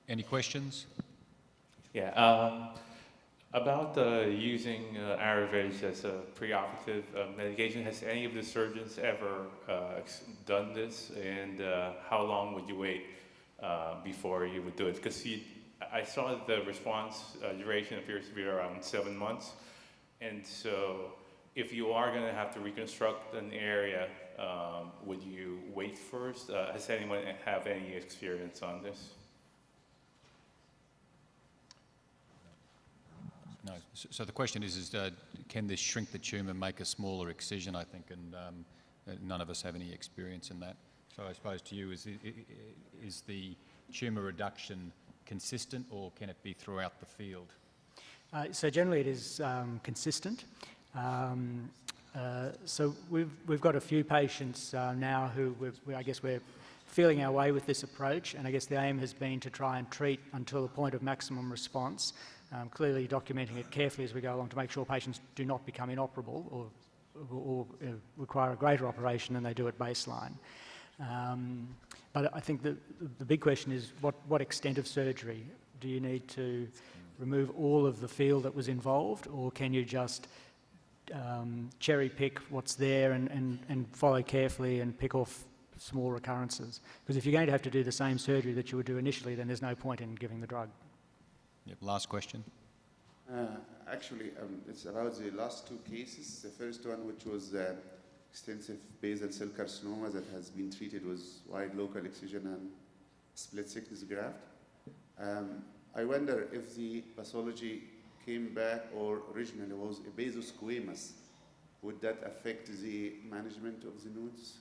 [SPEAKER 2] Any questions?
[SPEAKER 10] Yeah, about using Ayurveda as a preoperative medication, has any of the surgeons ever done this? And how long would you wait before you would do it? Because I saw the response duration appears to be around 7 months. And so if you are going to have to reconstruct an area, would you wait first? Has anyone have any experience on this?
[SPEAKER 2] No. So the question is can this shrink the tumour, make a smaller excision, I think, and none of us have any experience in that. So I suppose to you, is the tumour reduction consistent, or can it be throughout the field?
[SPEAKER 8] So generally it is consistent. So we've got a few patients now who I guess we're feeling our way with this approach, and I guess the aim has been to try and treat until the point of maximum response, clearly documenting it carefully as we go along to make sure patients do not become inoperable or require a greater operation than they do at baseline. But I think the big question is what extent of surgery? Do you need to remove all of the field that was involved, or can you just cherry pick what's there and follow carefully and pick off small recurrences? Because if you're going to have to do the same surgery that you would do initially, then there's no point in giving the drug.
[SPEAKER 2] Yep, last question.
[SPEAKER 11] Actually, it's about the last two cases. The first one, which was extensive basal cell carcinoma that has been treated with wide local excision and split thickness graft. I wonder if the pathology came back or originally was a basosquamous. Would that affect the management of the nodes?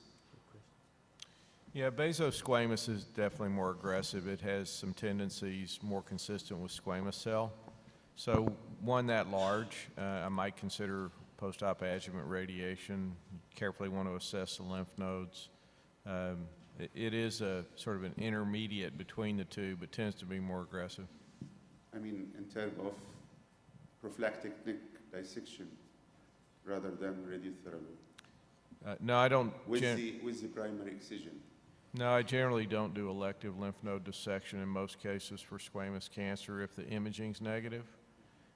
[SPEAKER 1] Yeah, basosquamous is definitely more aggressive. It has some tendencies more consistent with squamous cell. So one that large, I might consider post-op adjuvant radiation. Carefully want to assess the lymph nodes. It is a sort of an intermediate between the two, but tends to be more aggressive.
[SPEAKER 11] I mean, in terms of prophylactic neck dissection rather than radiotherapy?
[SPEAKER 1] No, I don't.
[SPEAKER 11] With the primary excision?
[SPEAKER 1] No, I generally don't do elective lymph node dissection in most cases for squamous cancer if the imaging's negative,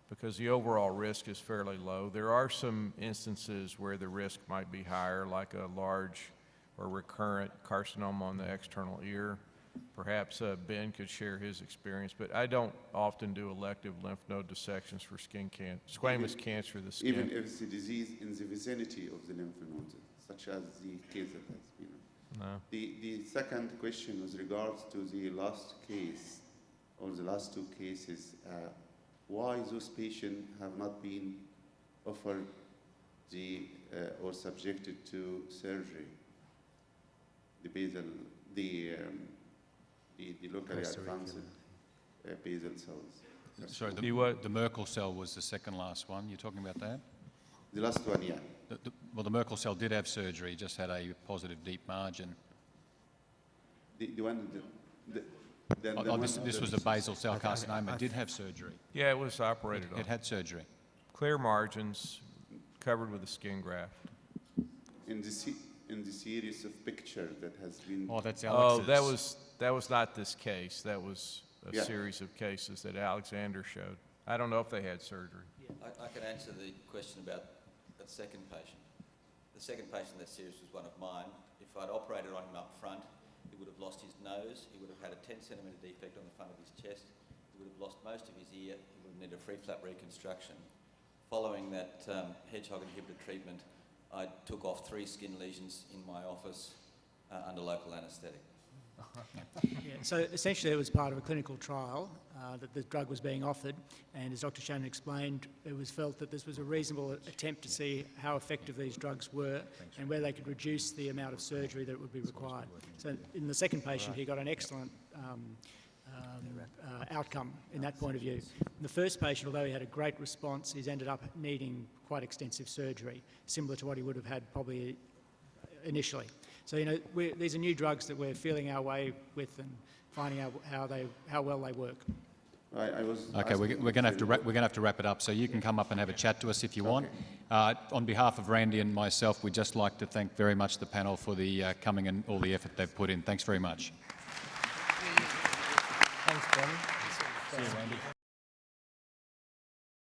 [SPEAKER 1] because the overall risk is fairly low. There are some instances where the risk might be higher, like a large or recurrent carcinoma on the external ear. Perhaps Ben could share his experience, but I don't often do elective lymph node dissections for squamous cancer of the skin.
[SPEAKER 11] Even if the disease in the vicinity of the lymph nodes, such as the case that has been.
[SPEAKER 1] No.
[SPEAKER 11] The second question with regards to the last case, or the last two cases, why those patients have not been offered or subjected to surgery? The basal, the locally advanced basal cells.
[SPEAKER 2] Sorry, the Merkel cell was the second last one. You're talking about that?
[SPEAKER 11] The last one, yeah.
[SPEAKER 2] Well, the Merkel cell did have surgery, just had a positive deep margin.
[SPEAKER 11] The one,
[SPEAKER 2] This was a basal cell carcinoma. It did have surgery.
[SPEAKER 1] Yeah, it was operated on.
[SPEAKER 2] It had surgery.
[SPEAKER 1] Clear margins, covered with a skin graft.
[SPEAKER 11] in the series of pictures that has been.
[SPEAKER 2] Oh, that's
[SPEAKER 1] Oh,
[SPEAKER 2] Alex's.
[SPEAKER 1] that was not this case. That was a
[SPEAKER 11] Yeah.
[SPEAKER 1] series of cases that Alexander showed. I don't know if they had surgery.
[SPEAKER 12] I can answer the question about that second patient. The second patient in that series was one of mine. If I'd operated on him up front, he would have lost his nose, he would have had a 10-centimetre defect on the front of his chest, he would have lost most of his ear, he would have needed a free flap reconstruction. Following that hedgehog inhibitor treatment, I took off 3 skin lesions in my office under local anaesthetic.
[SPEAKER 8] Yeah, so essentially it was part of a clinical trial that the drug was being offered, and as Dr. Shannon explained, it was felt that this was a reasonable attempt to see how effective these drugs were and where they could reduce the amount of surgery that would be required. So in the second patient, he got an excellent outcome in that point of view. In the first patient, although he had a great response, he's ended up needing quite extensive surgery, similar to what he would have had probably initially. So, you know, these are new drugs that we're feeling our way with and finding out how well they work.
[SPEAKER 2] Okay, we're going to have to wrap it up. So you can come up and have a chat to us if you want. On behalf of Randy and myself, we'd just like to thank very much the panel for the coming and all the effort they've put in. Thanks very much.
[SPEAKER 8] Thanks, Ben.
[SPEAKER 2] See you, Randy.